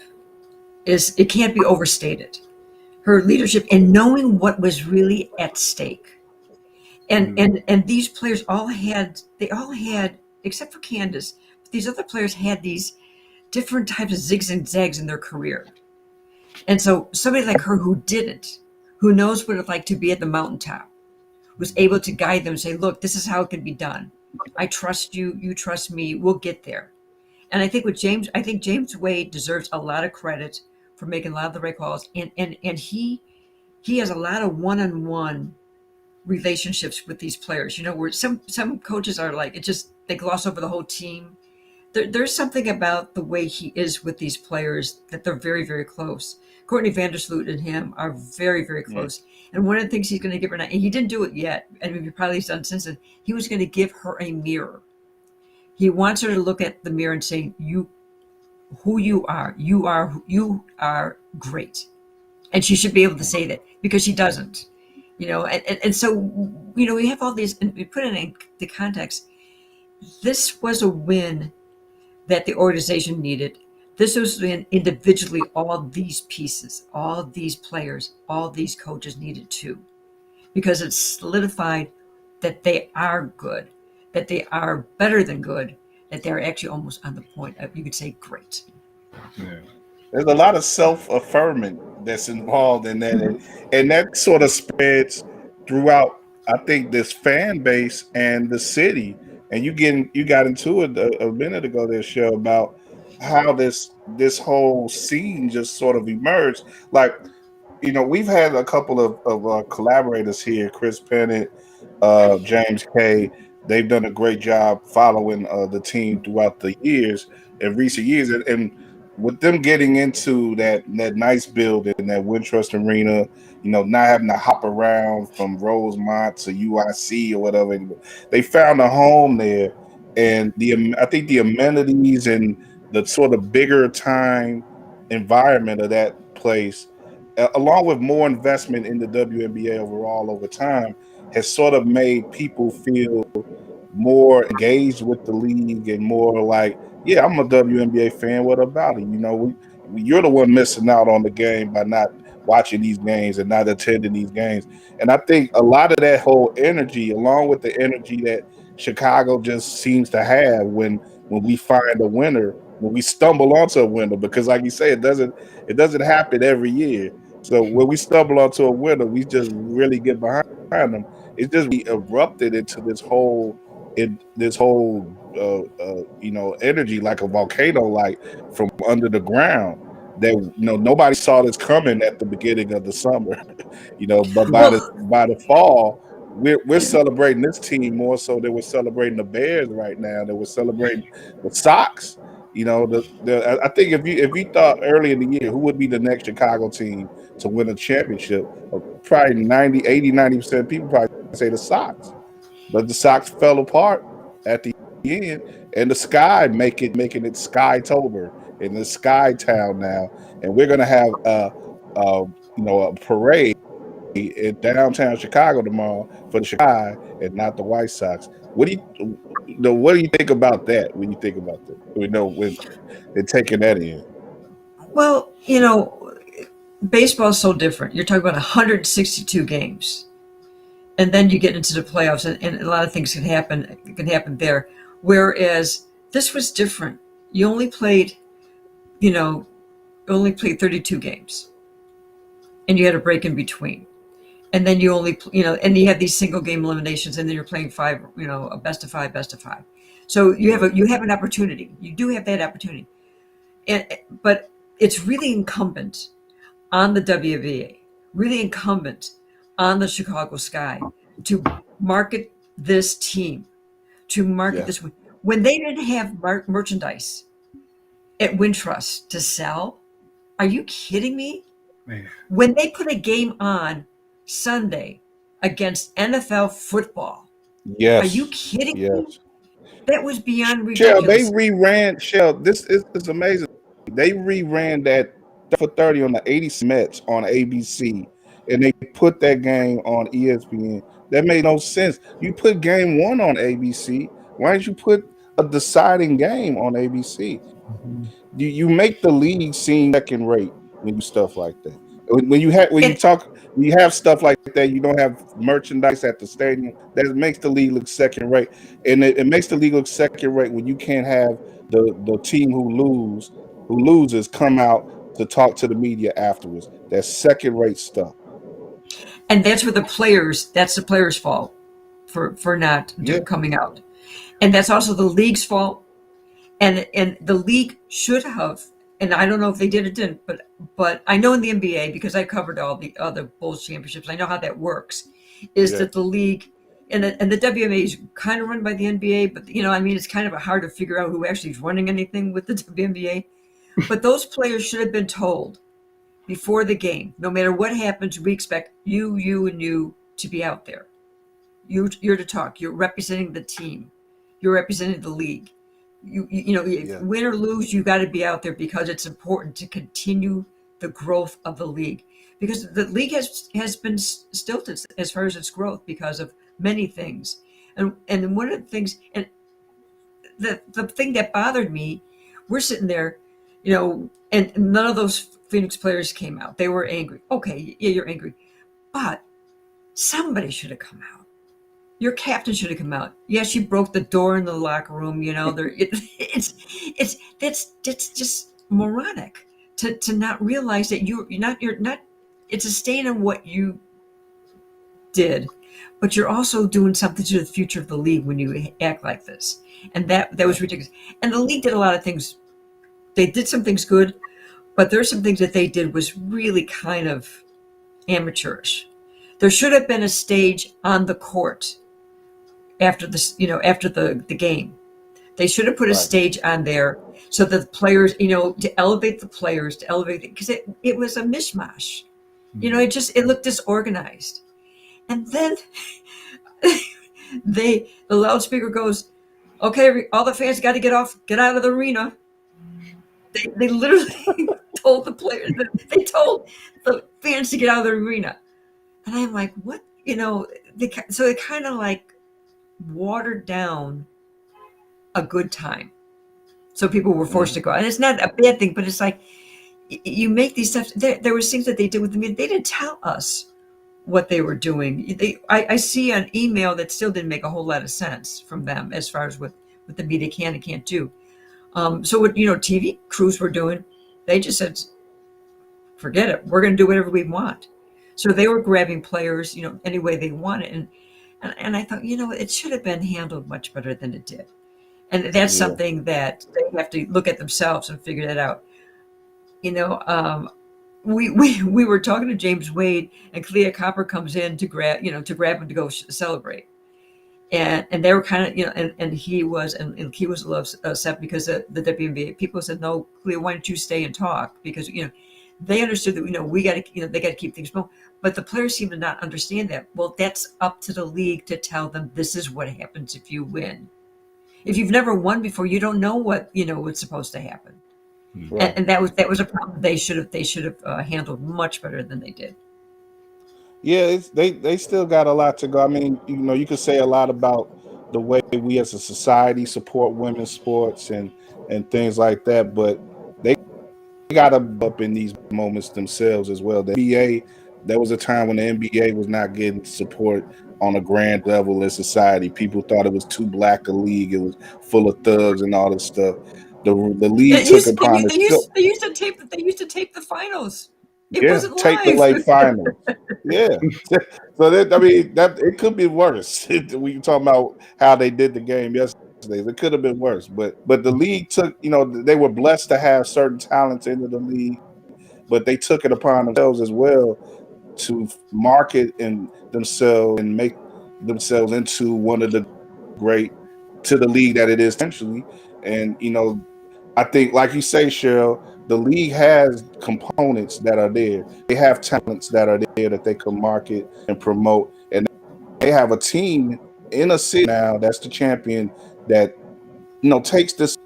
it can't be overstated. Her leadership and knowing what was really at stake. And these players all had, except for Candace, these other players had these different types of zigs and zags in their career. And so somebody like her who knows what it's like to be at the mountaintop, was able to guide them and say, look, this is how it can be done. I trust you, you trust me, we'll get there. And I think James Wade deserves a lot of credit for making a lot of the right calls. And he has a lot of one-on-one relationships with these players, where some coaches are like, they gloss over the whole team. There's something about the way he is with these players that they're very, very close. Courtney Vandersloot and him are very, very close. Yeah. And one of the things he's going to give her now, and he didn't do it yet, and he probably has done since then, he was going to give her a mirror. He wants her to look at the mirror and say, who you are great. And she should be able to say that, because she doesn't. And so, we have all these, and we put it in the context. This was a win that the organization needed. This was when individually all these pieces, all these players, all these coaches needed too, because it solidified that they are good, that they are better than good, that they're actually almost on the point of, you could say, great. Yeah. There's a lot of self-affirming that's involved in that, and that sort of spreads throughout, I think, this fan base and the city. And you got into it a minute ago there, Cheryl, about how this whole scene just sort of emerged. Like, we've had a couple of collaborators here, Chris Pennant, James Kay, they've done a great job following the team throughout the years in recent years, and with them getting into that nice building, that Wintrust Arena, not having to hop around from Rosemont to UIC or whatever, they found a home there, and I think the amenities and the sort of bigger time environment of that place, along with more investment in the WNBA overall over time, has sort of made people feel more engaged with the league and more like, yeah, I'm a WNBA fan. What about it? You're the one missing out on the game by not watching these games and not attending these games. And I think a lot of that whole energy, along with the energy that Chicago just seems to have when we find a winner, when we stumble onto a winner, because like you say, it doesn't happen every year. So when we stumble onto a winner, we just really get behind them. It's just erupted into this whole energy, like a volcano, like from under the ground, that nobody saw this coming at the beginning of the summer. But by the fall, we're celebrating this team more so than we're celebrating the Bears right now, that we're celebrating the Sox. I think if you thought early in the year who would be the next Chicago team to win a championship, probably 90% of people probably say the Sox. But the Sox fell apart at the end, and the Sky making it Skytober in the Sky Town now, and we're gonna have a parade in downtown Chicago tomorrow for the Sky and not the White Sox. What do you think about that? When you think about that, when they're taking that in. Well, baseball is so different. You're talking about 162 games. And then you get into the playoffs, and a lot of things can happen there. Whereas this was different. You only played 32 games, and you had a break in between. And then you only, and you have these single game eliminations, and then you're playing five, a best of five. So you have an opportunity. You do have that opportunity, but it's really incumbent on the WBA, really incumbent on the Chicago Sky to market this team, this. When they didn't have merchandise at Wintrust to sell, are you kidding me? Man. When they put a game on Sunday against NFL football, yes, are you kidding me? That was beyond ridiculous. Cheryl, they reran. Cheryl, this is amazing. They reran that for 30 on the 80 Mets on ABC, and they put that game on ESPN. That made no sense. You put game one on ABC. Why didn't you put a deciding game on ABC? Mm-hmm. You make the league seem second rate when you stuff like that. When you have stuff like that, you don't have merchandise at the stadium. That makes the league look second rate, and it makes the league look second rate when you can't have the team who loses come out to talk to the media afterwards. That's second rate stuff. And that's where that's the players' fault for not coming out. And that's also the league's fault. And the league should have, and I don't know if they did or didn't, but I know in the NBA, because I covered all the other Bulls championships, I know how that works, is that the league and the WNBA is kind of run by the NBA, but it's kind of hard to figure out who actually is running anything with the WNBA. But those players should have been told before the game, no matter what happens, we expect you to be out there. You're to talk. You're representing the team. You're representing the league. Win or lose, you got to be out there because it's important to continue the growth of the league. Because the league has been stilted as far as its growth because of many things. And one of the things, and the thing that bothered me, we're sitting there, and none of those Phoenix players came out. They were angry. Okay, yeah, you're angry. But somebody should have come out. Your captain should have come out. Yes, you broke the door in the locker room. It's just moronic to not realize that you're not. It's a stain on what you did, but you're also doing something to the future of the league when you act like this. And that was ridiculous. And the league did a lot of things. They did some things good, but there's some things that they did was really kind of amateurish. There should have been a stage on the court after the game. They should have put a stage on there so that the players, to elevate the players, because it was a mishmash. It looked disorganized. And then the loudspeaker goes, "Okay, all the fans got to get out of the arena." They literally told the players, they told the fans to get out of the arena. And I'm like, what? So it kind of like watered down a good time. So people were forced to go. And it's not a bad thing, but it's like you make these steps. There was things that they did with the media. They didn't tell us what they were doing. I see an email that still didn't make a whole lot of sense from them as far as what the media can and can't do. So what TV crews were doing, they just said, forget it. We're going to do whatever we want. So they were grabbing players, any way they wanted. And I thought, it should have been handled much better than it did. And that's something that they have to look at themselves and figure that out. We were talking to James Wade, and Clea Copper comes in to grab him to go celebrate. And they were kind of, and he was a little upset because the WNBA people said, "No, Clea, why don't you stay and talk?" Because, they understood that, we got to, they got to keep things moving. But the players seem to not understand that. Well, that's up to the league to tell them this is what happens if you win. If you've never won before, you don't know what's supposed to happen. Right. And that was a problem they should have handled much better than they did. Yeah, they still got a lot to go. I mean, you could say a lot about the way we as a society support women's sports and things like that, but they got to up in these moments themselves as well. The NBA, there was a time when the NBA was not getting support on a grand level in society. People thought it was too black a league. It was full of thugs and all this stuff. The league took upon itself. They used to tape the finals. It wasn't live. Tape the late finals. Yeah. So that it could be worse. We can talk about how they did the game yesterday. It could have been worse, but the league took, they were blessed to have certain talents into the league, but they took it upon themselves as well to market themselves and make themselves into one of the great to the league that it is essentially. And I think, like you say, Cheryl, the league has components that are there. They have talents that are there that they can market and promote, and they have a team in a city now that's the champion that takes this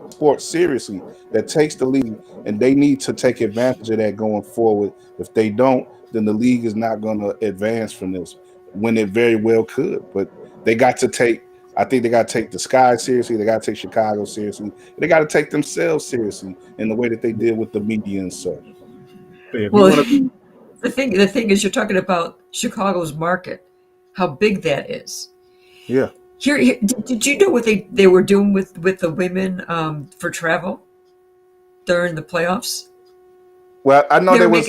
sport seriously, that takes the league, and they need to take advantage of that going forward. If they don't, then the league is not going to advance from this, when it very well could. But they got to take, I think they got to take the Sky seriously. They got to take Chicago seriously. They got to take themselves seriously in the way that they did with the media and such. Well, the thing is, you're talking about Chicago's market, how big that is. Yeah. Here, did you know what they were doing with the women for travel during the playoffs? Well, I know they were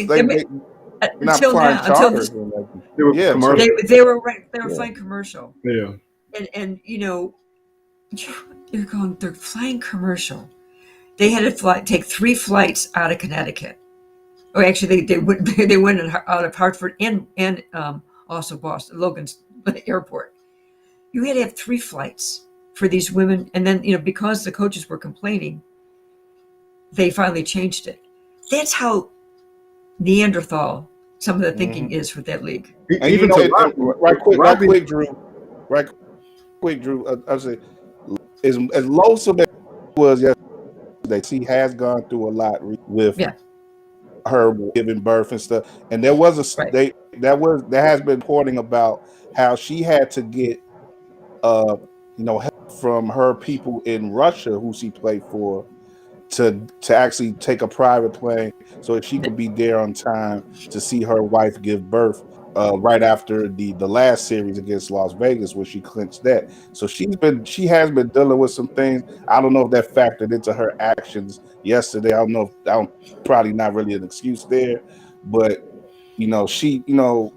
not flying charters. They were commercial. They were flying commercial. Yeah. And you're going, they're flying commercial. They had to take 3 flights out of Connecticut. Or actually, they went out of Hartford and also Boston, Logan's airport. You had to have 3 flights for these women. And then, because the coaches were complaining, they finally changed it. That's how Neanderthal some of the thinking is for that league. And even right quick, Drew. I say, as loathsome as it was yesterday, she has gone through a lot with her giving birth and stuff. And there was there has been reporting about how she had to get help from her people in Russia who she played for to actually take a private plane so that she could be there on time to see her wife give birth right after the last series against Las Vegas, where she clinched that. So she has been dealing with some things. I don't know if that factored into her actions yesterday. I don't probably not really an excuse there, but she like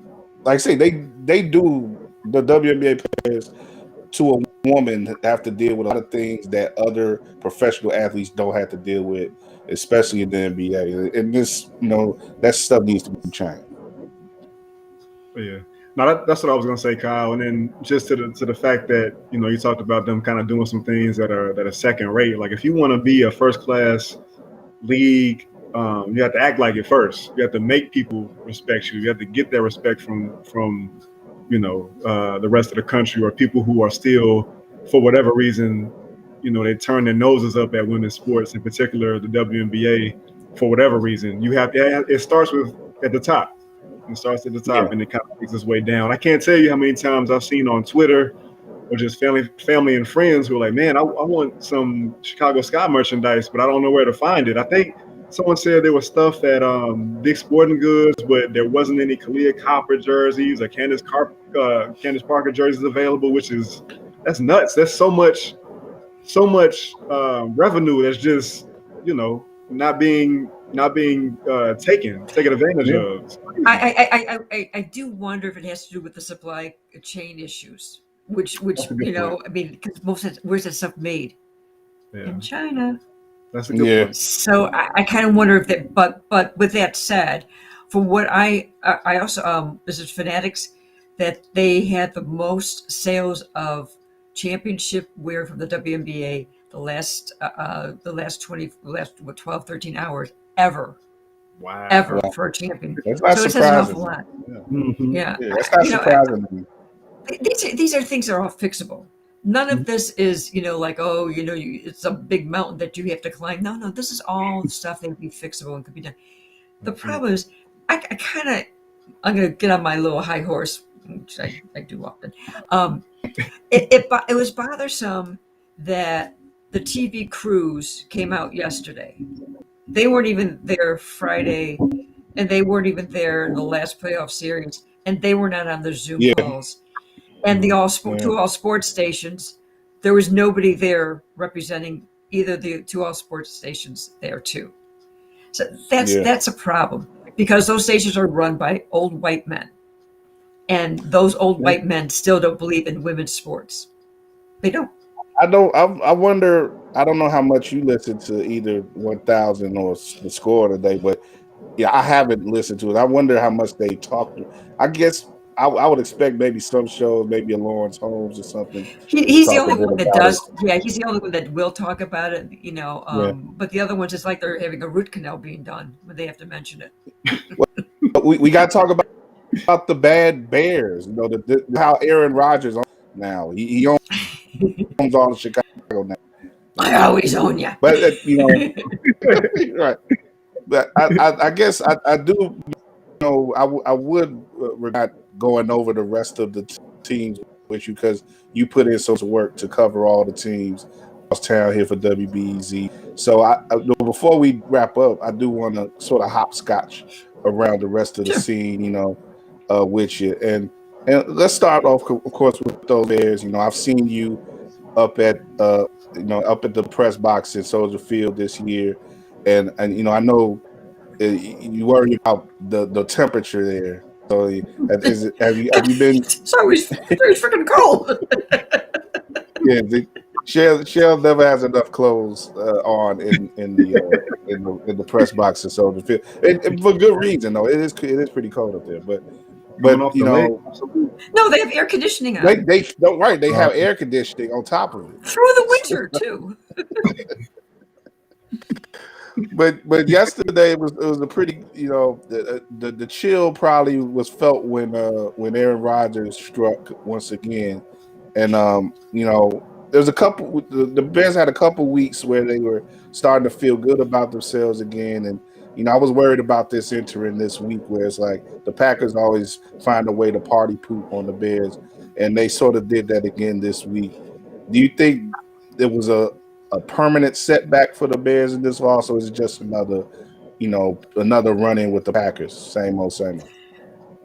I say, they do, the WNBA players to a woman have to deal with a lot of things that other professional athletes don't have to deal with, especially in the NBA. And this, that stuff needs to be changed. Yeah. No, that's what I was gonna say, Kyle. And then just to the fact that you talked about them kind of doing some things that are second rate. Like if you want to be a first class league, you have to act like it first. You have to make people respect you. You have to get that respect from the rest of the country, or people who are still, for whatever reason, they turn their noses up at women's sports, in particular the WNBA. For whatever reason, it starts with at the top. It starts at the top and it kind of makes its way down. I can't tell you how many times I've seen on Twitter or just family and friends who are like, man, I want some Chicago Sky merchandise, but I don't know where to find it. I think someone said there was stuff at Dick's Sporting Goods, but there wasn't any Kalia Copper jerseys or Candace Parker jerseys available, that's nuts. That's so much revenue that's just not being taken advantage of. I do wonder if it has to do with the supply chain issues, which I mean, because where's that stuff made? In China. That's a good point. So I kind of wonder if that, but with that said, from what I also this is Fanatics, that they had the most sales of championship wear from the WNBA the last 12, 13 hours ever. Wow. Ever for a champion. That's not so surprising. It says an awful lot. Yeah. Mm-hmm. Yeah. That's not surprising. These are things that are all fixable. None of this is, like, it's a big mountain that you have to climb. No, this is all stuff that can be fixable and could be done. The problem is, I'm going to get on my little high horse, which I do often. It was bothersome that the TV crews came out yesterday. They weren't even there Friday, and they weren't even there in the last playoff series, and they were not on the Zoom calls. And the all sports stations, there was nobody there representing either the two all sports stations there too. So that's a problem, because those stations are run by old white men, and those old white men still don't believe in women's sports. They don't. I wonder. I don't know how much you listen to either 1000 or the Score today, but I haven't listened to it. I wonder how much they talk. I guess I would expect maybe some shows, maybe a Lawrence Holmes or something. He's the only one that does. Yeah, he's the only one that will talk about it. But the other ones, it's like they're having a root canal being done when they have to mention it. we got to talk about the bad Bears. How Aaron Rodgers now he owns all of Chicago now. I always own you. But right. But I guess I do. I would regret going over the rest of the teams with you, because you put in so much work to cover all the teams across town here for WBEZ. So before we wrap up, I do want to sort of hopscotch around the rest of the scene, with you. And let's start off, of course, with those Bears. I've seen you up at the press box at Soldier Field this year, and I know you worry about the temperature there. So have you been? It's always freaking cold. Yeah, Cheryl never has enough clothes on in the press box at Soldier Field, and for good reason though. It is pretty cold up there, but no, they have air conditioning on. They don't right. They have air conditioning on top of it through the winter too. But yesterday it was a pretty the chill probably was felt when Aaron Rodgers struck once again, and there's a couple. The Bears had a couple weeks where they were starting to feel good about themselves again, and I was worried about this entering this week, where it's like the Packers always find a way to party poop on the Bears, and they sort of did that again this week. Do you think there was a permanent setback for the Bears in this loss, or is it just another run-in with the Packers? Same old.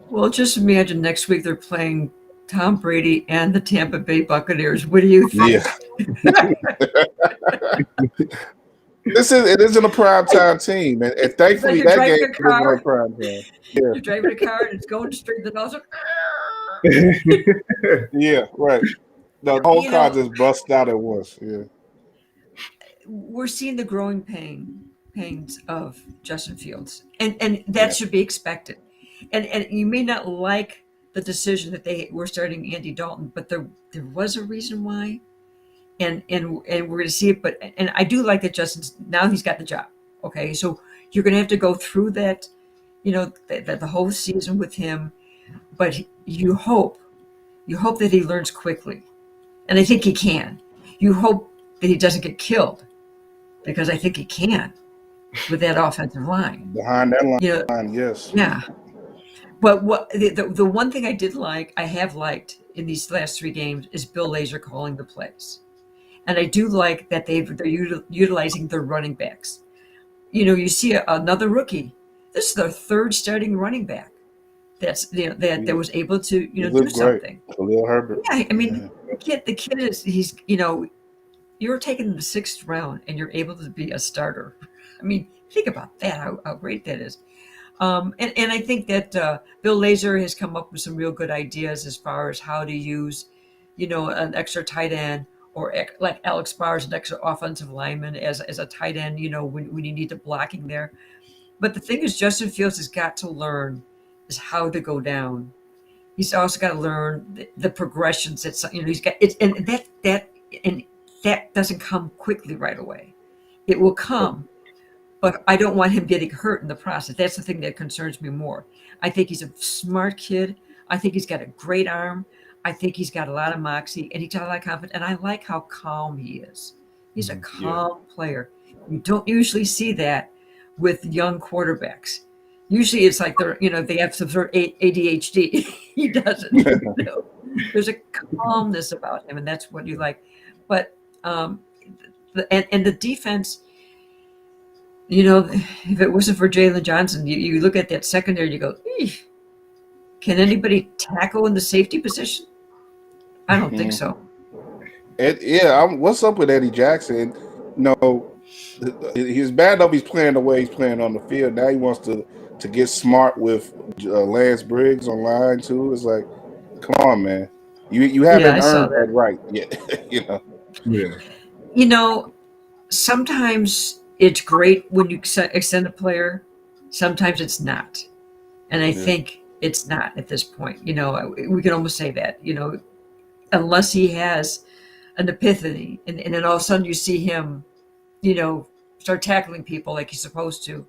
Well, just imagine next week they're playing Tom Brady and the Tampa Bay Buccaneers. What do you think? Yeah. It isn't a primetime team, and thankfully that game isn't a primetime. Yeah. You're driving a car and it's going straight to the nozzle. Yeah, right. No, the whole car just busts out at once. Yeah. We're seeing the growing pains of Justin Fields, and that should be expected. And you may not like the decision that they were starting Andy Dalton, but there was a reason why, and we're going to see it. But and I do like that Justin's now he's got the job. Okay, so you're going to have to go through that, the whole season with him, but you hope that he learns quickly, and I think he can. You hope that he doesn't get killed, because I think he can with that offensive line. Behind that line, yes. Yeah. But what the one thing I have liked in these last 3 games is Bill Lazor calling the plays, and I do like that they're utilizing their running backs. You see another rookie. This is their 3rd starting running back. That's that was able to do something. Khalil Herbert. Yeah, I mean the kid is you're taking the 6th round and you're able to be a starter. I mean, think about that, how great that is. And I think that Bill Lazor has come up with some real good ideas as far as how to use, an extra tight end, or like Alex Barr's an extra offensive lineman as a tight end, when you need the blocking there. But the thing is, Justin Fields has got to learn is how to go down. He's also got to learn the progressions that he's got. And that doesn't come quickly right away. It will come, but I don't want him getting hurt in the process. That's the thing that concerns me more. I think he's a smart kid. I think he's got a great arm. I think he's got a lot of moxie, and he's got a lot of confidence. And I like how calm he is. He's a calm player. You don't usually see that with young quarterbacks. Usually it's like they have some sort of ADHD. He doesn't. There's a calmness about him, and that's what you like. But the defense, if it wasn't for Jalen Johnson, you look at that secondary and you go, eesh, can anybody tackle in the safety position? I don't think so. What's up with Eddie Jackson? He's bad enough he's playing the way he's playing on the field. Now he wants to get smart with Lance Briggs on line too. It's like, come on, man. You haven't earned that right yet. Yeah. Sometimes it's great when you extend a player. Sometimes it's not. And I think it's not at this point. We can almost say that, unless he has an epiphany and then all of a sudden you see him, start tackling people like he's supposed to.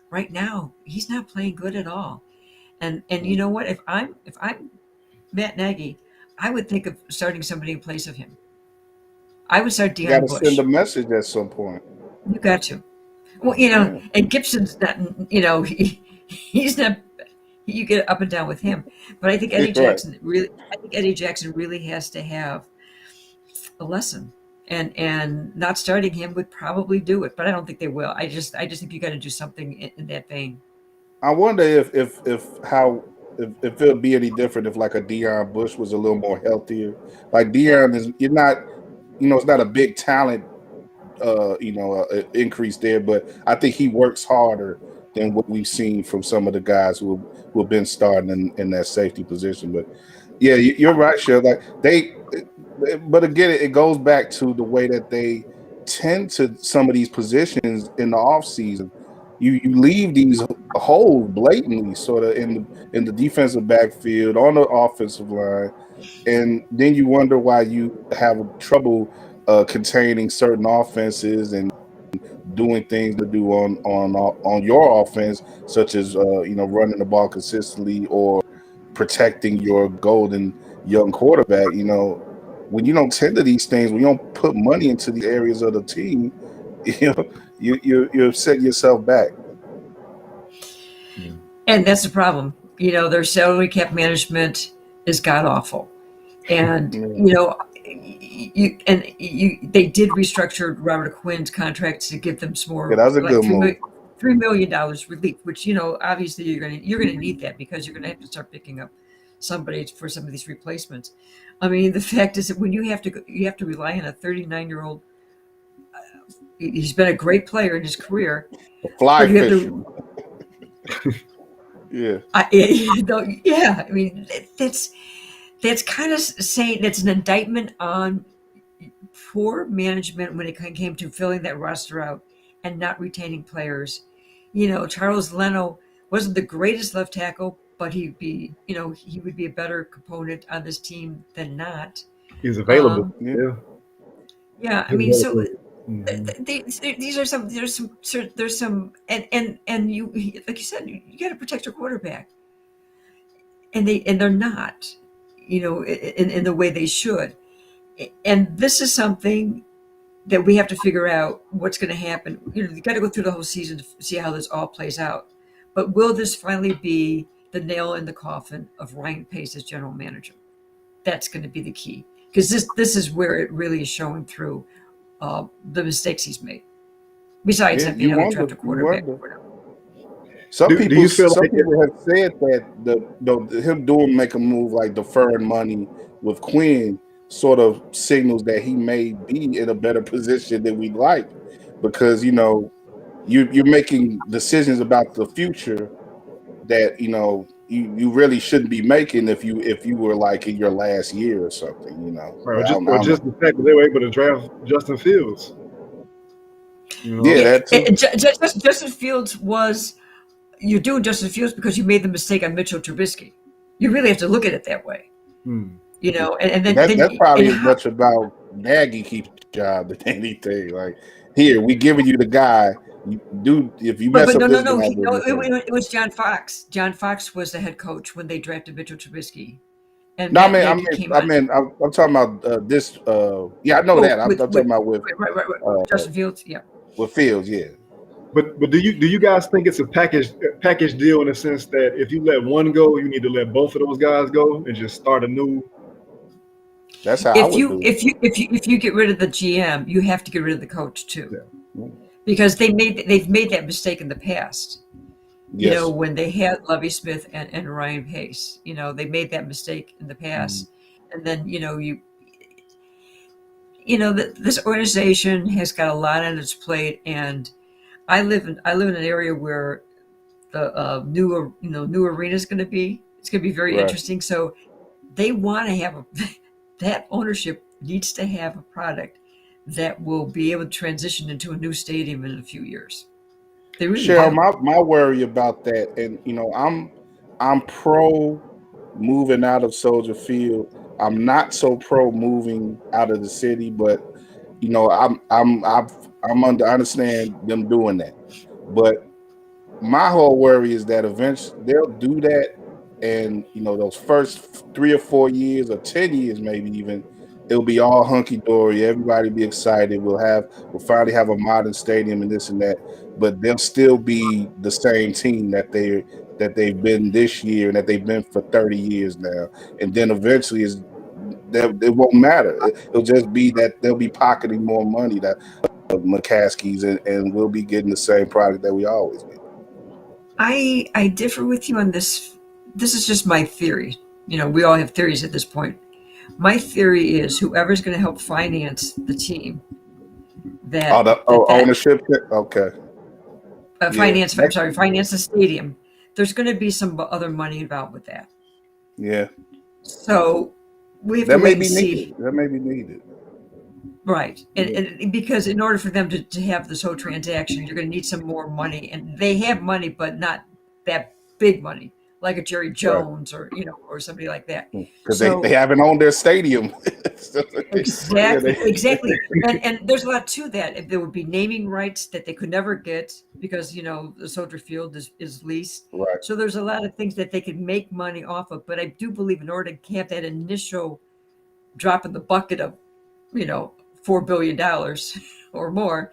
Right now, he's not playing good at all. And you know what? If I'm Matt Nagy, I would think of starting somebody in place of him. I would start Deion Bush. You got to send a message at some point. You got to. Well, and Gibson's not, he's not, you get up and down with him. But I think Eddie Jackson really has to have a lesson. And not starting him would probably do it, but I don't think they will. I just think you got to do something in that vein. I wonder if it would be any different if like a Deion Bush was a little more healthier. Like Deion you're not, it's not a big talent, increase there, but I think he works harder than what we've seen from some of the guys who have been starting in that safety position. But yeah, you're right, Cheryl. But again, it goes back to the way that they tend to some of these positions in the off season. You leave these holes blatantly, sort of in the defensive backfield, on the offensive line, and then you wonder why you have trouble containing certain offenses and doing things to do on your offense, such as running the ball consistently or protecting your golden young quarterback. When you don't tend to these things, when you don't put money into these areas of the team, you're setting yourself back. And that's the problem. Their salary cap management is god awful, and they did restructure Robert Quinn's contract to give them some more. Yeah, that was a good move. $3 million relief, which obviously you're gonna need that because you're gonna have to start picking up somebody for some of these replacements. I mean, the fact is that when you have to rely on a 39-year-old. He's been a great player in his career. Fly fishing. Yeah. I mean, that's kind of saying that's an indictment on poor management when it came to filling that roster out and not retaining players. Charles Leno wasn't the greatest left tackle, but he would be a better component on this team than not. He's available. Yeah. I mean, so these are some. There's some, and you, like you said, you got to protect your quarterback, and they're not, in the way they should. And this is something that we have to figure out what's going to happen. You got to go through the whole season to see how this all plays out. But will this finally be the nail in the coffin of Ryan Pace as general manager? That's going to be the key, because this is where it really is showing through the mistakes he's made. Besides that, draft a quarterback. Some people have said that him make a move like deferring money with Quinn sort of signals that he may be in a better position than we'd like, because you're making decisions about the future that you really shouldn't be making if you were like in your last year or something, Right, just the fact that they were able to draft Justin Fields. Justin Fields was. You're doing Justin Fields because you made the mistake on Mitchell Trubisky. You really have to look at it that way. And then that's probably as much about Nagy keeps the job than anything. Like, here, we giving you the guy. If you mess up this guy, it was John Fox. John Fox was the head coach when they drafted Mitchell Trubisky. And I'm talking about this. I know that. I'm talking about with Justin Fields. Yeah, with Fields. Yeah. But do you guys think it's a package deal in the sense that if you let one go, you need to let both of those guys go and just start anew? That's how I would do it. If you get rid of the GM, you have to get rid of the coach too, because they've made that mistake in the past. Yes. When they had Lovie Smith and Ryan Pace, they made that mistake in the past, and then this organization has got a lot on its plate, and I live in an area where the new arena is going to be. It's going to be very interesting. So they want to have that ownership needs to have a product that will be able to transition into a new stadium in a few years. They really Cheryl, my worry about that, and I'm pro moving out of Soldier Field. I'm not so pro moving out of the city, but I understand them doing that. But my whole worry is that eventually they'll do that, and those first 3 or 4 years or 10 years, maybe even, it'll be all hunky dory. Everybody will be excited. We'll finally have a modern stadium and this and that. But they'll still be the same team that they've been this year and that they've been for 30 years now. And then eventually it won't matter. It'll just be that they'll be pocketing more money that McCaskey's and we'll be getting the same product that we always get. I differ with you on this. This is just my theory. We all have theories at this point. My theory is whoever's going to help finance the team. Ownership. Okay. Finance the stadium. There's going to be some other money involved with that. Yeah. So we have to wait and see. That may be needed. Right. And because in order for them to have this whole transaction, you're going to need some more money. And they have money, but not that big money, like a Jerry Jones or somebody like that. Because they haven't owned their stadium. Exactly. And there's a lot to that. If there would be naming rights that they could never get because, the Soldier Field is leased. Right. So there's a lot of things that they could make money off of. But I do believe in order to have that initial drop in the bucket of, $4 billion or more,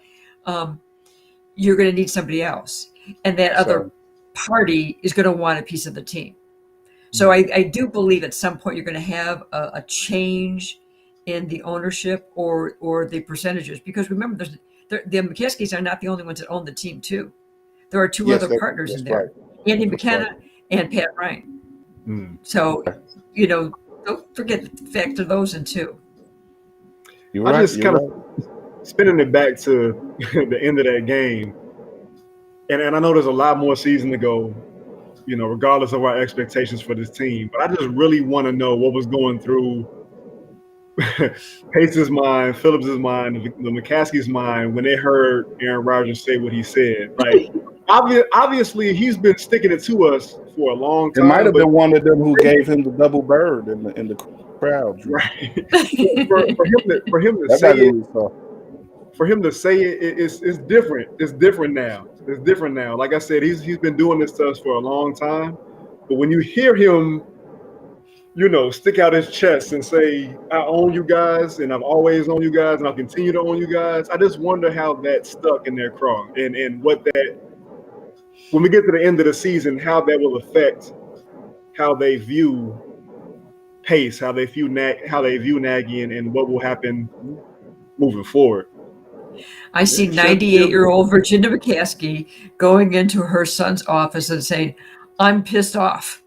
you're going to need somebody else. And that other party is going to want a piece of the team. So I do believe at some point you're going to have a change in the ownership or the percentages. Because remember, the McCaskies are not the only ones that own the team, too. There are two other partners in there, Andy McKenna and Pat Ryan. So, don't forget the factor those in, too. I just kind of spinning it back to the end of that game. And I know there's a lot more season to go, regardless of our expectations for this team. But I just really want to know what was going through Pace's mind, Phillips' mind, the McCaskey's mind when they heard Aaron Rodgers say what he said. Like, obviously he's been sticking it to us for a long time. It might have been one of them who gave him the double bird in the crowd. Right. for him to say it. For him to say it's different. It's different now. It's different now. Like I said, he's been doing this to us for a long time. But when you hear him, stick out his chest and say, I own you guys, and I've always owned you guys, and I'll continue to own you guys, I just wonder how that stuck in their craw and what that, when we get to the end of the season, how that will affect how they view Pace, how they view Nagy, and what will happen moving forward. I see 98-year-old Virginia McCaskey going into her son's office and saying, I'm pissed off.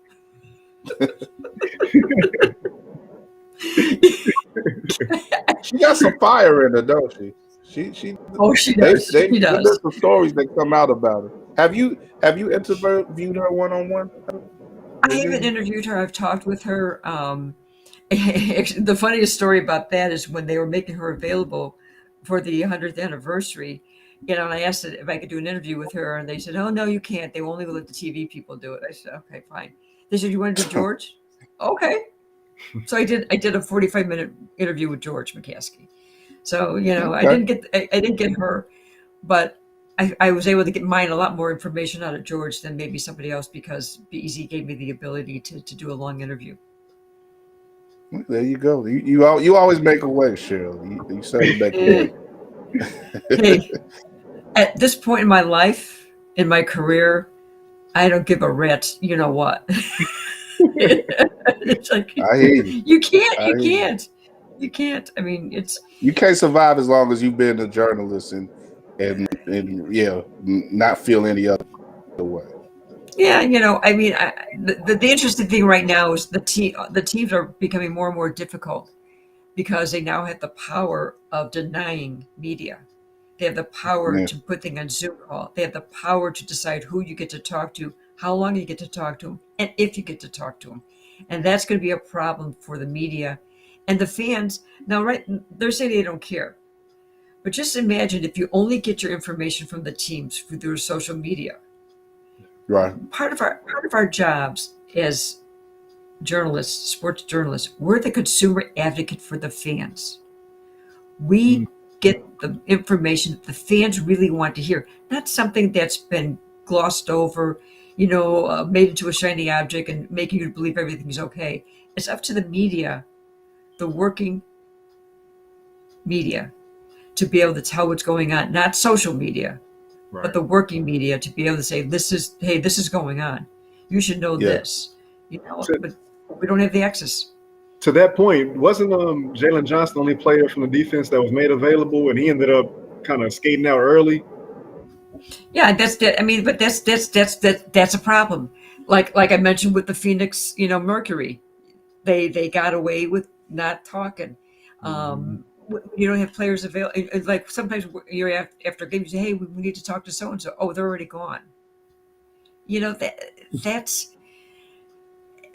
She got some fire in her, don't she? She does. She does. There's some stories that come out about her. Have you interviewed her one-on-one? I haven't interviewed her. I've talked with her. The funniest story about that is when they were making her available for the 100th anniversary, and I asked if I could do an interview with her, and they said, "Oh no, you can't. They will only let the TV people do it." I said, "Okay, fine." They said, "You want to do George?" Okay. So I did a 45-minute interview with George McCaskey. So I didn't get her, but I was able to get mine a lot more information out of George than maybe somebody else because BEZ gave me the ability to do a long interview. There you go. You always make a way, Cheryl. You certainly make a way. Hey, at this point in my life, in my career, I don't give a rat's you know what. It's like I hear you. You can't. I mean, you can't survive as long as you've been a journalist and not feel any other way. Yeah, I mean, the interesting thing right now is the teams are becoming more and more difficult because they now have the power of denying media. They have the power to put things on Zoom call. They have the power to decide who you get to talk to, how long you get to talk to them, and if you get to talk to them. And that's going to be a problem for the media and the fans. Now, right, they're saying they don't care. But just imagine if you only get your information from the teams through their social media. Right. Part of our jobs as journalists, sports journalists, we're the consumer advocate for the fans. We get the information that the fans really want to hear, not something that's been glossed over, made into a shiny object and making you believe everything's okay. It's up to the media, the working media, to be able to tell what's going on, not social media. Right. But the working media to be able to say, this is going on. You should know this, but we don't have the access. To that point, wasn't Jalen Johnson the only player from the defense that was made available, and he ended up kind of skating out early? Yeah, that's that. I mean, but that's a problem. Like I mentioned with the Phoenix, Mercury, they got away with not talking. You don't have players available. Like sometimes you're after a game, you say, "Hey, we need to talk to so and so." Oh, they're already gone. That's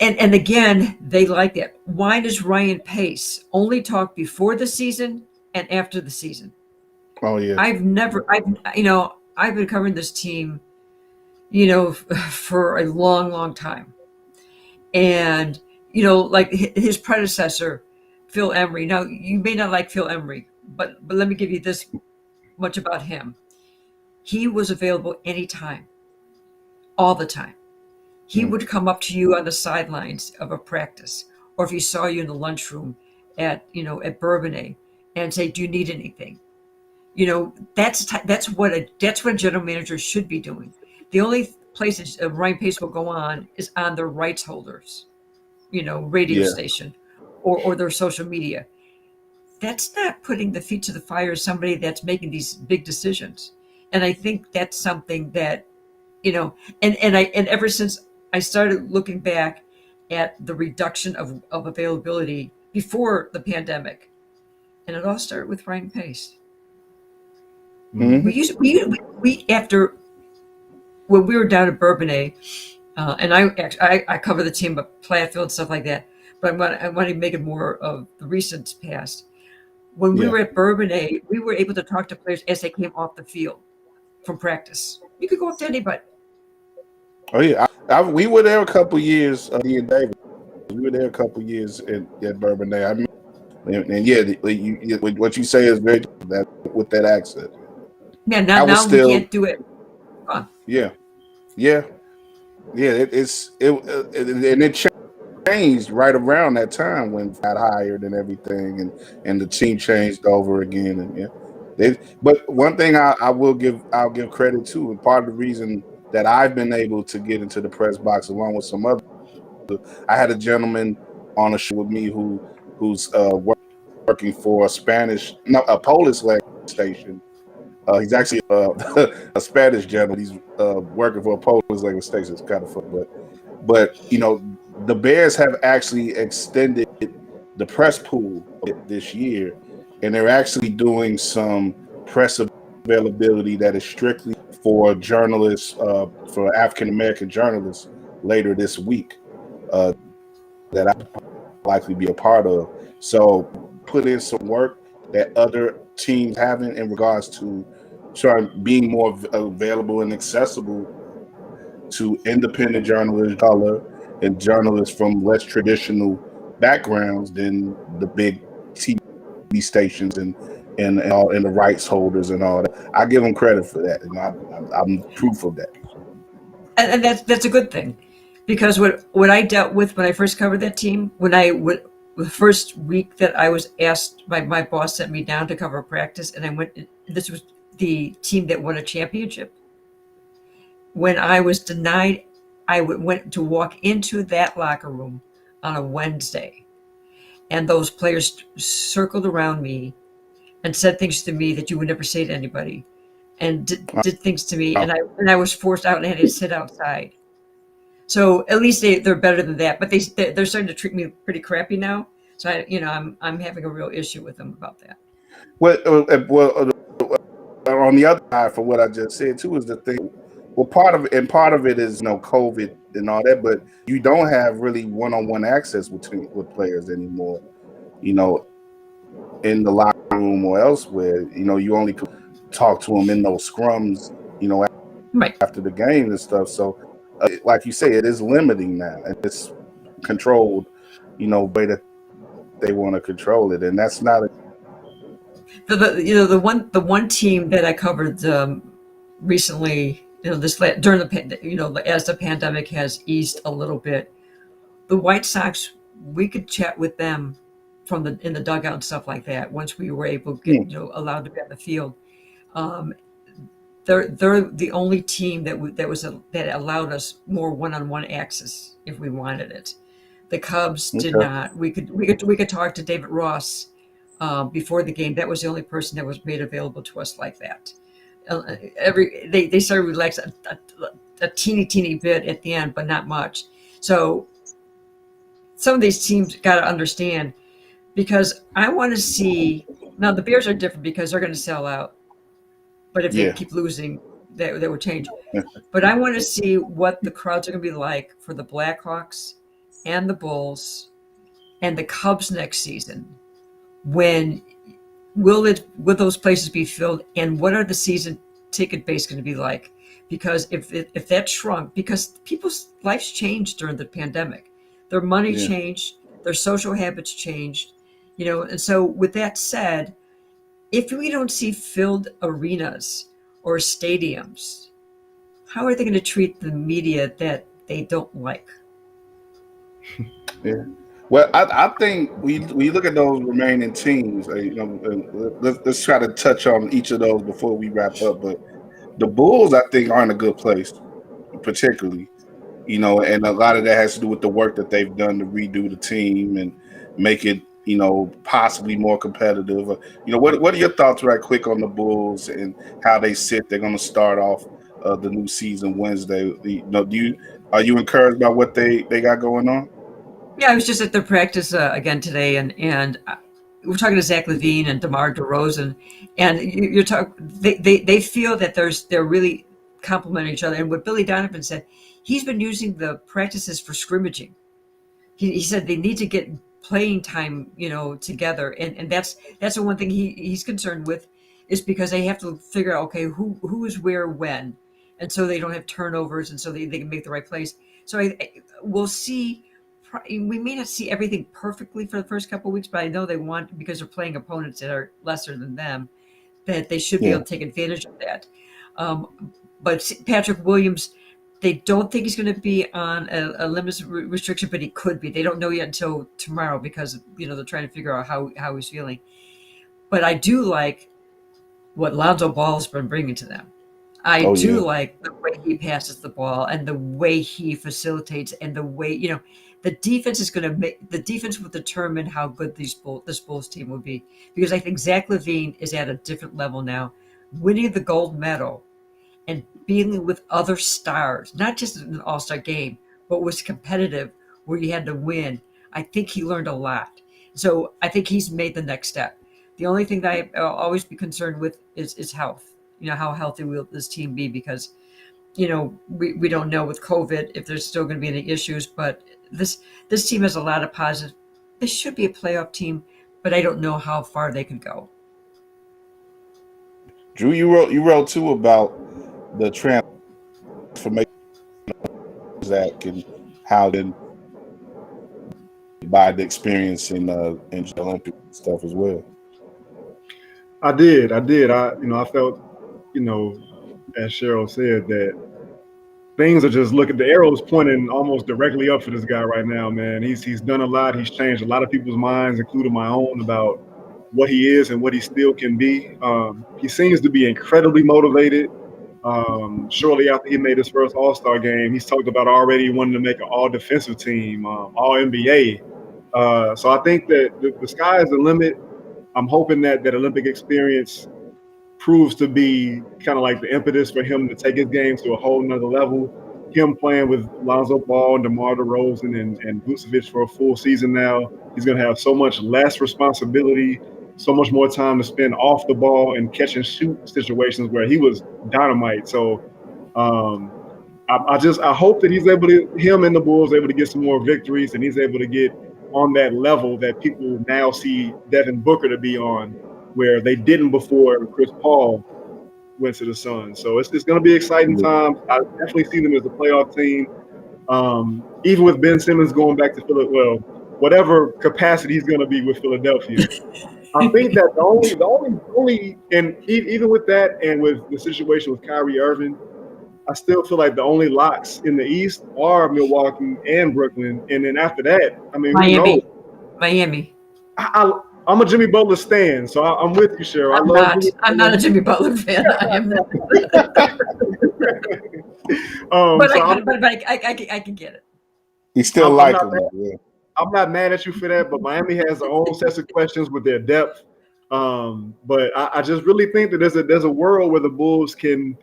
and again, they like that. Why does Ryan Pace only talk before the season and after the season? Oh yeah. I've been covering this team, for a long, long time, and like his predecessor, Phil Emery. Now, you may not like Phil Emery, but let me give you this much about him. He was available anytime, all the time. He would come up to you on the sidelines of a practice, or if he saw you in the lunchroom at Bourbonnais and say, "Do you need anything?" That's what a general manager should be doing. The only places Ryan Pace will go on is on their rights holders, radio station. Or their social media. That's not putting the feet to the fire of somebody that's making these big decisions. And I think that's something that, and ever since I started looking back at the reduction of availability before the pandemic, and it all started with Ryan Pace. Mm-hmm. We after when we were down at Bourbonnais, and I cover the team at Platteville and stuff like that. But I want to make it more of the recent past. When we were at Bourbonnais, we were able to talk to players as they came off the field from practice. You could go up to anybody. Oh yeah, we were there a couple years. Me and David, we were there a couple years at Bourbon Day. I mean, and yeah, what you say is very true, that with that accent. Yeah, I was now we still, can't do it. Huh. yeah. And it changed right around that time when got hired and everything, and the team changed over again, and but one thing I'll give credit to, and part of the reason that I've been able to get into the press box along with some other, I had a gentleman on a show with me who's working for a Polish language station. He's actually a Spanish gentleman. He's working for a Polish language station. It's kind of fun, but the Bears have actually extended the press pool this year, and they're actually doing some press availability that is strictly for journalists, for African American journalists, later this week, that I'll likely be a part of. So put in some work that other teams haven't in regards to being more available and accessible to independent journalists of color and journalists from less traditional backgrounds than the big TV stations and the rights holders and all that. I give them credit for that, and I'm proof of that. And that's a good thing, because what I dealt with when I first covered that team, the first week that I was asked, my boss sent me down to cover practice, and I went. This was the team that won a championship. When I was denied, I went to walk into that locker room on a Wednesday, and those players circled around me and said things to me that you would never say to anybody, and did things to me, and I was forced out and had to sit outside. So at least they're better than that, but they're starting to treat me pretty crappy now. So I'm having a real issue with them about that. Well, on the other side, for what I just said too, is the thing. Well, part of it is COVID and all that, but you don't have really one-on-one access with players anymore. In the locker room or elsewhere, you only could talk to them in those scrums, Right. after the game and stuff. So, like you say, it is limiting now, and it's controlled, way that they want to control it, and that's not the one team that I covered recently, during as the pandemic has eased a little bit, the White Sox, we could chat with them in the dugout and stuff like that once we were able to get allowed to be on the field. They're the only team that allowed us more one-on-one access if we wanted it. The Cubs did not. We could talk to David Ross before the game. That was the only person that was made available to us like that. They started to relax a teeny bit at the end, but not much. So some of these teams got to understand, because I want to see. Now the Bears are different because they're going to sell out, but if they keep losing, that will change. But I want to see what the crowds are going to be like for the Blackhawks and the Bulls and the Cubs next season. When will those places be filled, and what are the season ticket base going to be like? Because if that shrunk, because people's lives changed during the pandemic, their money changed, their social habits changed, and so with that said, if we don't see filled arenas or stadiums, how are they going to treat the media that they don't like? Yeah. Well, I think we look at those remaining teams. Let's try to touch on each of those before we wrap up. But the Bulls, I think, are in a good place, particularly, and a lot of that has to do with the work that they've done to redo the team and make it, possibly more competitive. What are your thoughts, right quick, on the Bulls and how they sit? They're going to start off the new season Wednesday. Are you encouraged by what they got going on? Yeah, I was just at their practice again today, and we're talking to Zach LaVine and DeMar DeRozan, and you're talking. They feel that they're really complementing each other. And what Billy Donovan said, he's been using the practices for scrimmaging. He said they need to get playing time, together, and that's the one thing he's concerned with, is because they have to figure out, okay, who is where when, and so they don't have turnovers, and so they can make the right plays. So we'll see. We may not see everything perfectly for the first couple of weeks, but I know they want, because they're playing opponents that are lesser than them, that they should be able to take advantage of that. But Patrick Williams, they don't think he's going to be on a limited restriction, but he could be. They don't know yet until tomorrow because they're trying to figure out how he's feeling. But I do like what Lonzo Ball's been bringing to them. I do like the way he passes the ball and the way he facilitates and the way the defense is going to make the defense will determine how good this Bulls team will be, because I think Zach LaVine is at a different level now, winning the gold medal and being with other stars, not just in an all-star game, but was competitive where you had to win. I think he learned a lot. So I think he's made the next step. The only thing that I'll always be concerned with is health. How healthy will this team be? Because, we don't know with COVID if there's still going to be any issues, but this team has a lot of positive. This should be a playoff team, but I don't know how far they can go. Drew, you wrote too about the transformation that can how then by the experience in the Olympic stuff as well. I did. I felt, as Cheryl said, that things are just the arrow's pointing almost directly up for this guy right now, man. He's done a lot. He's changed a lot of people's minds, including my own, about what he is and what he still can be. He seems to be incredibly motivated. Shortly after he made his first All-Star game, he's talked about already wanting to make an all-defensive team, all-NBA. So I think that the sky is the limit. I'm hoping that Olympic experience proves to be kind of like the impetus for him to take his game to a whole nother level. Him playing with Lonzo Ball and DeMar DeRozan and Vucevic for a full season now, he's going to have so much less responsibility, so much more time to spend off the ball and catch and shoot situations where he was dynamite. So I hope that him and the Bulls able to get some more victories, and he's able to get on that level that people now see Devin Booker to be on, where they didn't before Chris Paul went to the Suns. So it's going to be exciting times. I definitely see them as a playoff team. Even with Ben Simmons going back to Philadelphia, whatever capacity he's going to be with Philadelphia, I think that the only, and even with that and with the situation with Kyrie Irving, I still feel like the only locks in the East are Milwaukee and Brooklyn. And then after that, I mean, Miami. I'm a Jimmy Butler stan, so I'm with you, Cheryl. I'm not a Jimmy Butler fan. I am not. But I can get it. He still like him. Yeah. I'm not mad at you for that, but Miami has their own sets of questions with their depth. But I just really think that there's a world where the Bulls can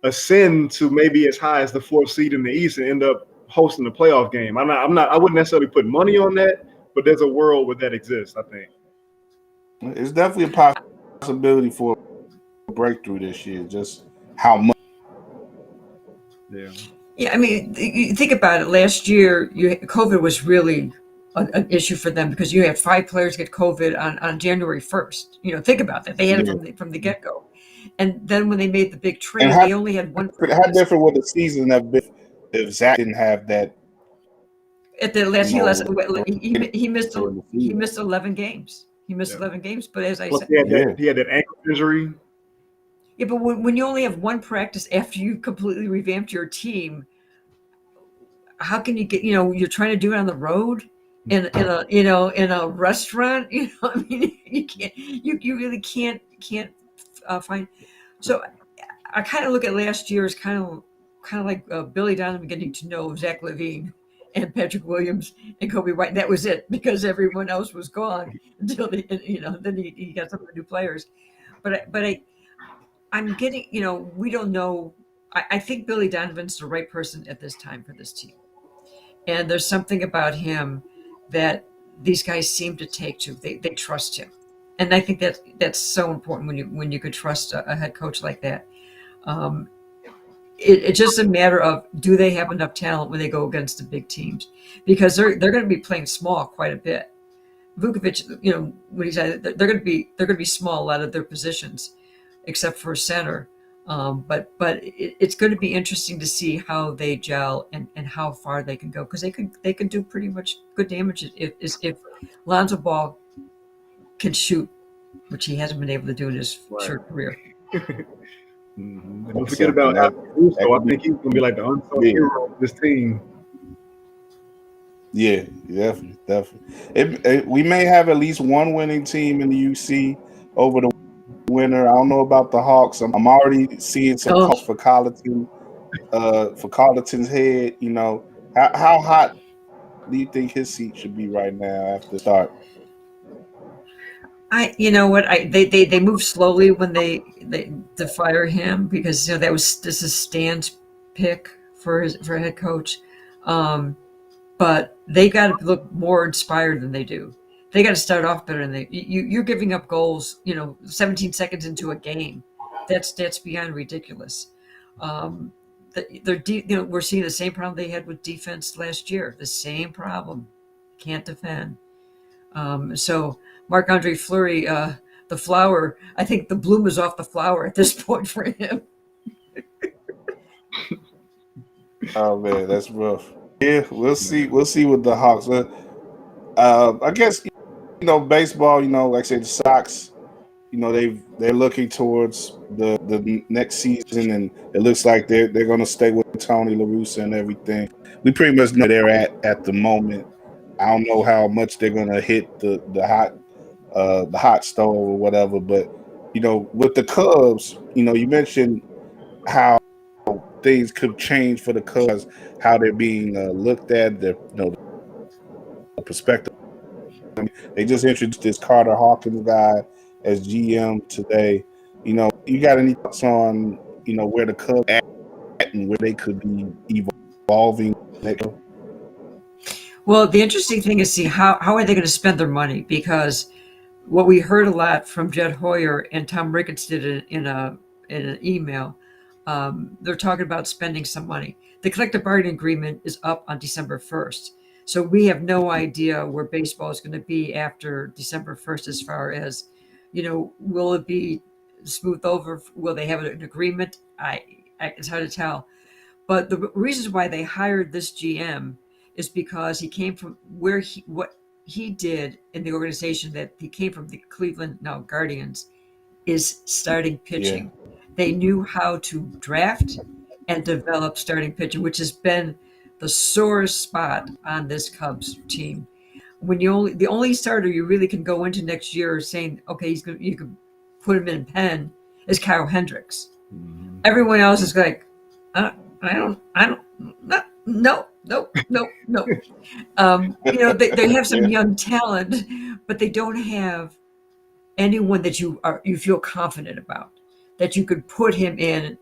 ascend to maybe as high as the 4th seed in the East and end up hosting the playoff game. I wouldn't necessarily put money on that, but there's a world where that exists, I think. It's definitely a possibility for a breakthrough this year. Just how much? Yeah. I mean, you think about it. Last year, COVID was really an issue for them because you had 5 players get COVID on January 1st. Think about that. They had it from the get-go. And then when they made the big trade, they only had one. How different would the season have been if Zach didn't have that? At the last, he missed 11 games. He missed 11 games, but as I said, he had that ankle injury. Yeah, but when you only have one practice after you completely revamped your team, how can you get? You're trying to do it on the road in a restaurant. I mean, you can't. You really can't find. So I kind of look at last year as kind of like Billy Donovan getting to know Zach LaVine and Patrick Williams and Kobe White. That was it, because everyone else was gone until then he got some of the new players. But I'm getting, we don't know. I think Billy Donovan's the right person at this time for this team. And there's something about him that these guys seem to take to. They trust him. And I think that's so important when you could trust a head coach like that. It's just a matter of, do they have enough talent when they go against the big teams? Because they're going to be playing small quite a bit. Vucevic, what he said, they're going to be small a lot of their positions, except for center. But it's going to be interesting to see how they gel and how far they can go, because they can do pretty much good damage if Lonzo Ball can shoot, which he hasn't been able to do in his short career. Mm-hmm. Don't forget about Russo. I think he's going to be like the unsung hero of this team. Yeah, definitely. We may have at least one winning team in the UC over the winter. I don't know about the Hawks. I'm already seeing some calls for Colleton, for Colleton's head. You know, how hot do you think his seat should be right now after the start? They moved slowly when they to fire him, because this is Stan's pick for head coach, but they got to look more inspired than they do. They got to start off better than you're giving up goals, 17 seconds into a game. That's beyond ridiculous. We're seeing the same problem they had with defense last year. The same problem, can't defend. So Marc-Andre Fleury, the flower, I think the bloom is off the flower at this point for him. Oh man, that's rough. Yeah, we'll see with the Hawks. I guess baseball. Like I said, the Sox. They're looking towards the next season, and it looks like they're going to stay with Tony La Russa and everything. We pretty much know they're at the moment. I don't know how much they're going to hit the hot stove or whatever, but with the Cubs, you mentioned how things could change for the Cubs, how they're being looked at, the perspective. They just introduced this Carter Hawkins guy as GM today. You got any thoughts on where the Cubs at and where they could be evolving? Well, the interesting thing is see how are they going to spend their money, because what we heard a lot from Jed Hoyer and Tom Ricketts did it in an email. They're talking about spending some money. The collective bargaining agreement is up on December 1st. So we have no idea where baseball is going to be after December 1st as far as, will it be smoothed over? Will they have an agreement? It's hard to tell. But the reasons why they hired this GM is because he came from what he did in the organization that he came from, the Cleveland Guardians, is starting pitching. Yeah. They knew how to draft and develop starting pitching, which has been the sorest spot on this Cubs team. When the only starter you really can go into next year saying, okay, you can put him in pen, is Kyle Hendricks. Mm-hmm. Everyone else is like, I don't, no. They have some young talent, but they don't have anyone that you feel confident about, that you could put him in,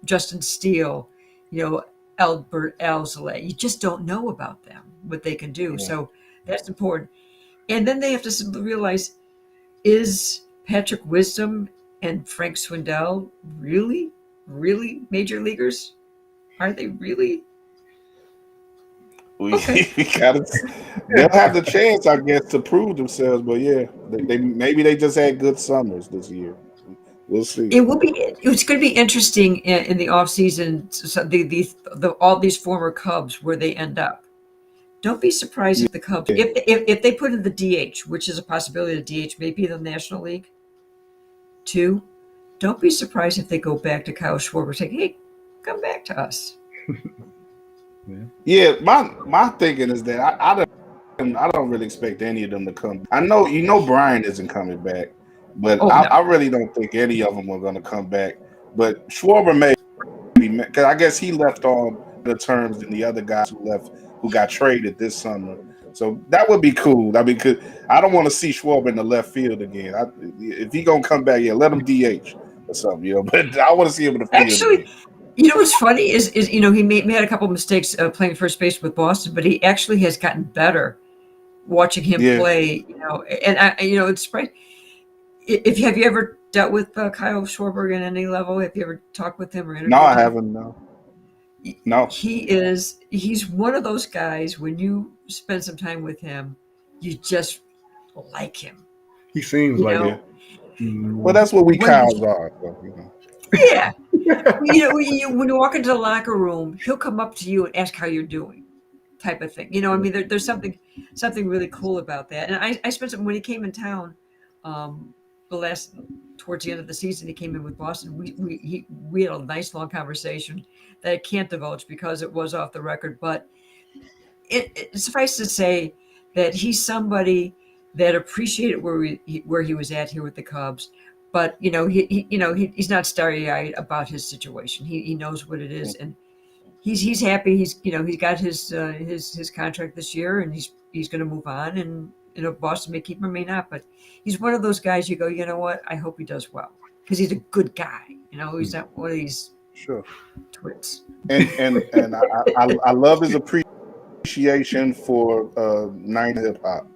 Justin Steele, Albert Alzolay. You just don't know about them, what they can do. Yeah. So that's important. And then they have to realize, is Patrick Wisdom and Frank Swindell really major leaguers? Are they really? Okay. They'll have the chance, I guess, to prove themselves. But yeah, maybe they just had good summers this year. We'll see. It's going to be interesting in the off season. So all these former Cubs, where they end up. Don't be surprised if the Cubs, if they put in the DH, which is a possibility, the DH may be in the National League too. Don't be surprised if they go back to Kyle Schwarber saying, "Hey, come back to us." Yeah, my thinking is that I don't really expect any of them to come. I know Brian isn't coming back, but I really don't think any of them are going to come back. But Schwarber may be, because I guess he left on the terms than the other guys who got traded this summer. So that would be cool. I mean, I don't want to see Schwarber in the left field again. If he gonna come back, let him DH or something, But I want to see him in the field. Actually, again. What's funny is he had a couple of mistakes playing first base with Boston, but he actually has gotten better watching him play. It's right. Have you ever dealt with Kyle Schwarber at any level? Have you ever talked with him or interviewed him? No, I haven't. No. He's one of those guys, when you spend some time with him, you just like him. He seems like it. Well, that's what we cows are. So, you know. Yeah. When you walk into the locker room, he'll come up to you and ask how you're doing, type of thing. I mean, there's something really cool about that. And I spent some when he came in town, towards the end of the season, he came in with Boston. We had a nice long conversation that I can't divulge because it was off the record, but it suffice to say that he's somebody that appreciated where he was at here with the Cubs. But he's not starry-eyed about his situation. He knows what it is, and he's happy. He's got his contract this year, and he's going to move on. And Boston may keep him, may not. But he's one of those guys you go, you know what? I hope he does well because he's a good guy. He's not one of these twits. And I love his appreciation for 90s hip hop.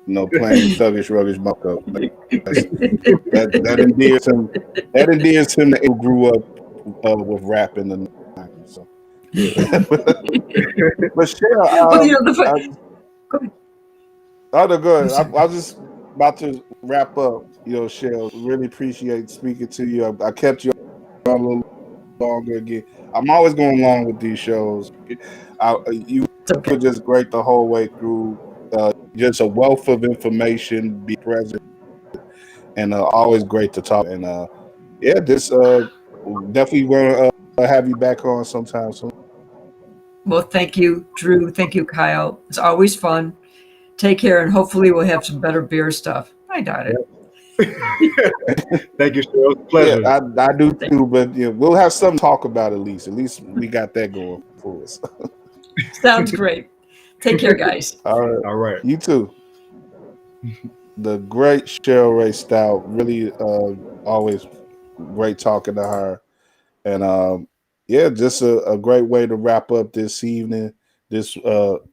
Playing thuggish, ruggish buck up. That endears him. That endears him that he grew up with rap in the 90s. So. But Cheryl, good. I was just about to wrap up. Cheryl, really appreciate speaking to you. I kept you on a little longer again. I'm always going along with these shows. You were just great the whole way through. Just a wealth of information, be present, and always great to talk. And this definitely want to have you back on sometime soon. Well, thank you, Drew. Thank you, Kyle. It's always fun. Take care, and hopefully we'll have some better beer stuff. I doubt it. Thank you, Cheryl. Pleasure. Yeah, I do too, but we'll have something to talk about at least. At least we got that going for us. Sounds great. Take care, guys. All right. You too. The great Cheryl Raye Stout. Really, always great talking to her. And just a great way to wrap up this evening, this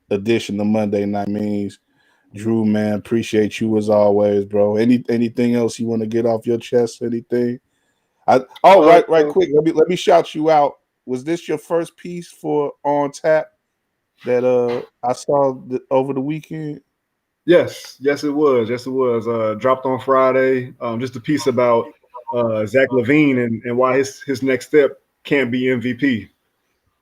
edition of Monday Night Means. Drew, man, appreciate you as always, bro. Anything else you want to get off your chest? Anything? Right quick. Let me shout you out. Was this your first piece for On Tap that I saw over the weekend? Yes, it was. Dropped on Friday. Just a piece about Zach LaVine and why his next step can't be MVP.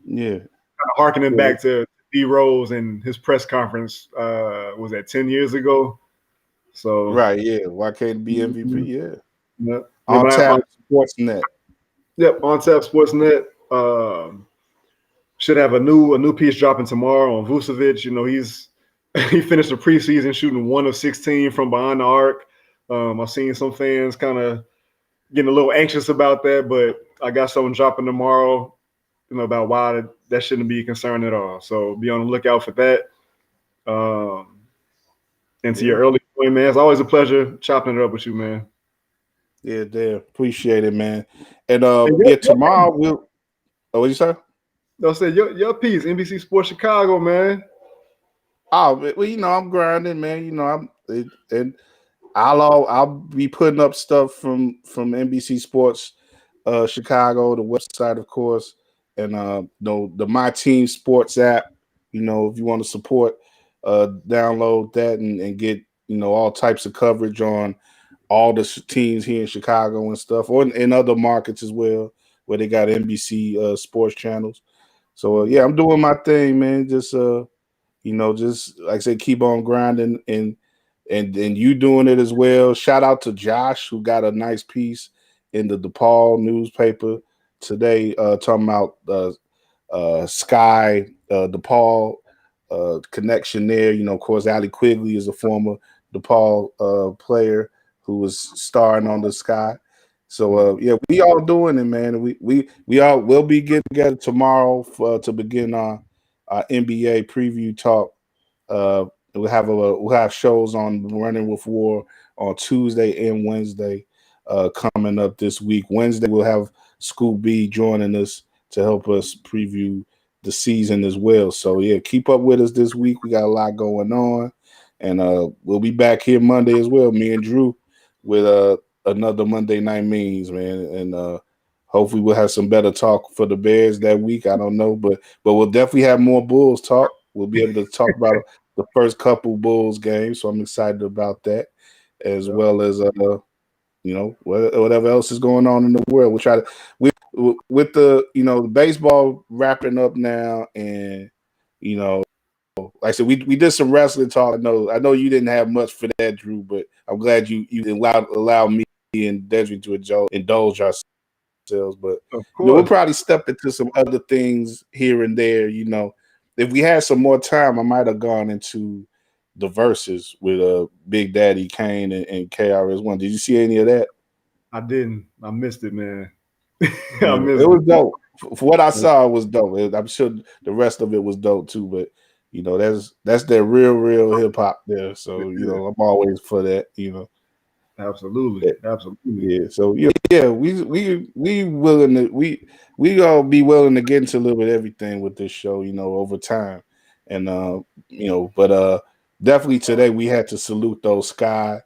Yeah, kind of harkening back to D Rose and his press conference. Was that 10 years ago? So right, yeah. Why can't it be MVP? Yeah. On Tap Sportsnet. Yep, On Tap Sportsnet. Should have a new piece dropping tomorrow on Vucevic. He finished the preseason shooting 1 of 16 from behind the arc. I've seen some fans kind of getting a little anxious about that, but I got something dropping tomorrow, about why that shouldn't be a concern at all. So be on the lookout for that. And to your early point, man, it's always a pleasure chopping it up with you, man. Yeah, damn. Appreciate it, man. And tomorrow we'll. Oh, what you say? I'll say your piece, NBC Sports Chicago, man. Oh, well, I'm grinding, man. I'll be putting up stuff from NBC Sports Chicago, the website, of course, and the My Team Sports app. If you want to support, download that and get all types of coverage on all the teams here in Chicago and stuff, or in other markets as well, where they got NBC sports channels. So I'm doing my thing, man. Just just like I said, keep on grinding and you doing it as well. Shout out to Josh, who got a nice piece in the DePaul newspaper today, talking about Sky DePaul connection there. Of course, Allie Quigley is a former DePaul player who was starring on the Sky. So we all doing it, man. We all will be getting together tomorrow to begin our NBA preview talk. We'll have shows on Running with WARR on Tuesday and Wednesday coming up this week. Wednesday we'll have Scoop B joining us to help us preview the season as well. So keep up with us this week. We got a lot going on, and we'll be back here Monday as well. Me and Drew with another Monday Night Means, man, and hopefully we'll have some better talk for the Bears that week. I don't know, but we'll definitely have more Bulls talk. We'll be able to talk about the first couple Bulls games, so I'm excited about that, as well as whatever else is going on in the world. We try to with the the baseball wrapping up now, and like I said, we did some wrestling talk. I know you didn't have much for that, Drew, but I'm glad you allowed me and Dedrian to indulge ourselves. But we'll probably step into some other things here and there. If we had some more time, I might have gone into the verses with Big Daddy Kane and KRS-One. Did you see any of that? I didn't. I missed it, man. I missed it. Was dope. For what I saw, it was dope. I'm sure the rest of it was dope too. But that's that real hip hop there. So I'm always for that. Absolutely. Yeah. So we willing to we gonna be willing to get into a little bit of everything with this show, over time. And but definitely today we had to salute those Sky,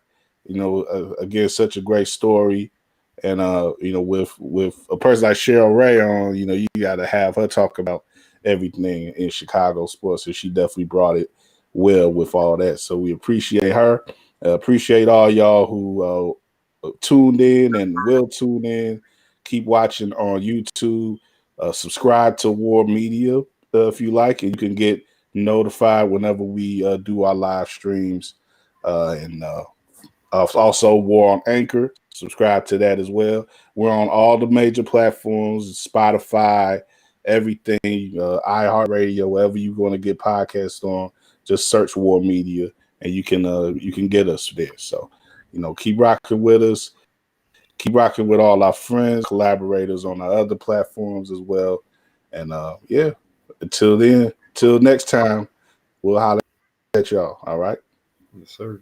again, such a great story. And with a person like Cheryl Raye on, you gotta have her talk about everything in Chicago sports. So she definitely brought it well with all that. So we appreciate her. Appreciate all y'all who tuned in and will tune in. Keep watching on YouTube. Subscribe to WARR Media if you like, and you can get notified whenever we do our live streams. And also WARR on Anchor. Subscribe to that as well. We're on all the major platforms, Spotify, everything, iHeartRadio, wherever you're going to get podcasts on. Just search WARR Media, and you can get us there. So, keep rocking with us. Keep rocking with all our friends, collaborators on our other platforms as well. And until then, till next time, we'll holler at y'all. All right. Yes, sir.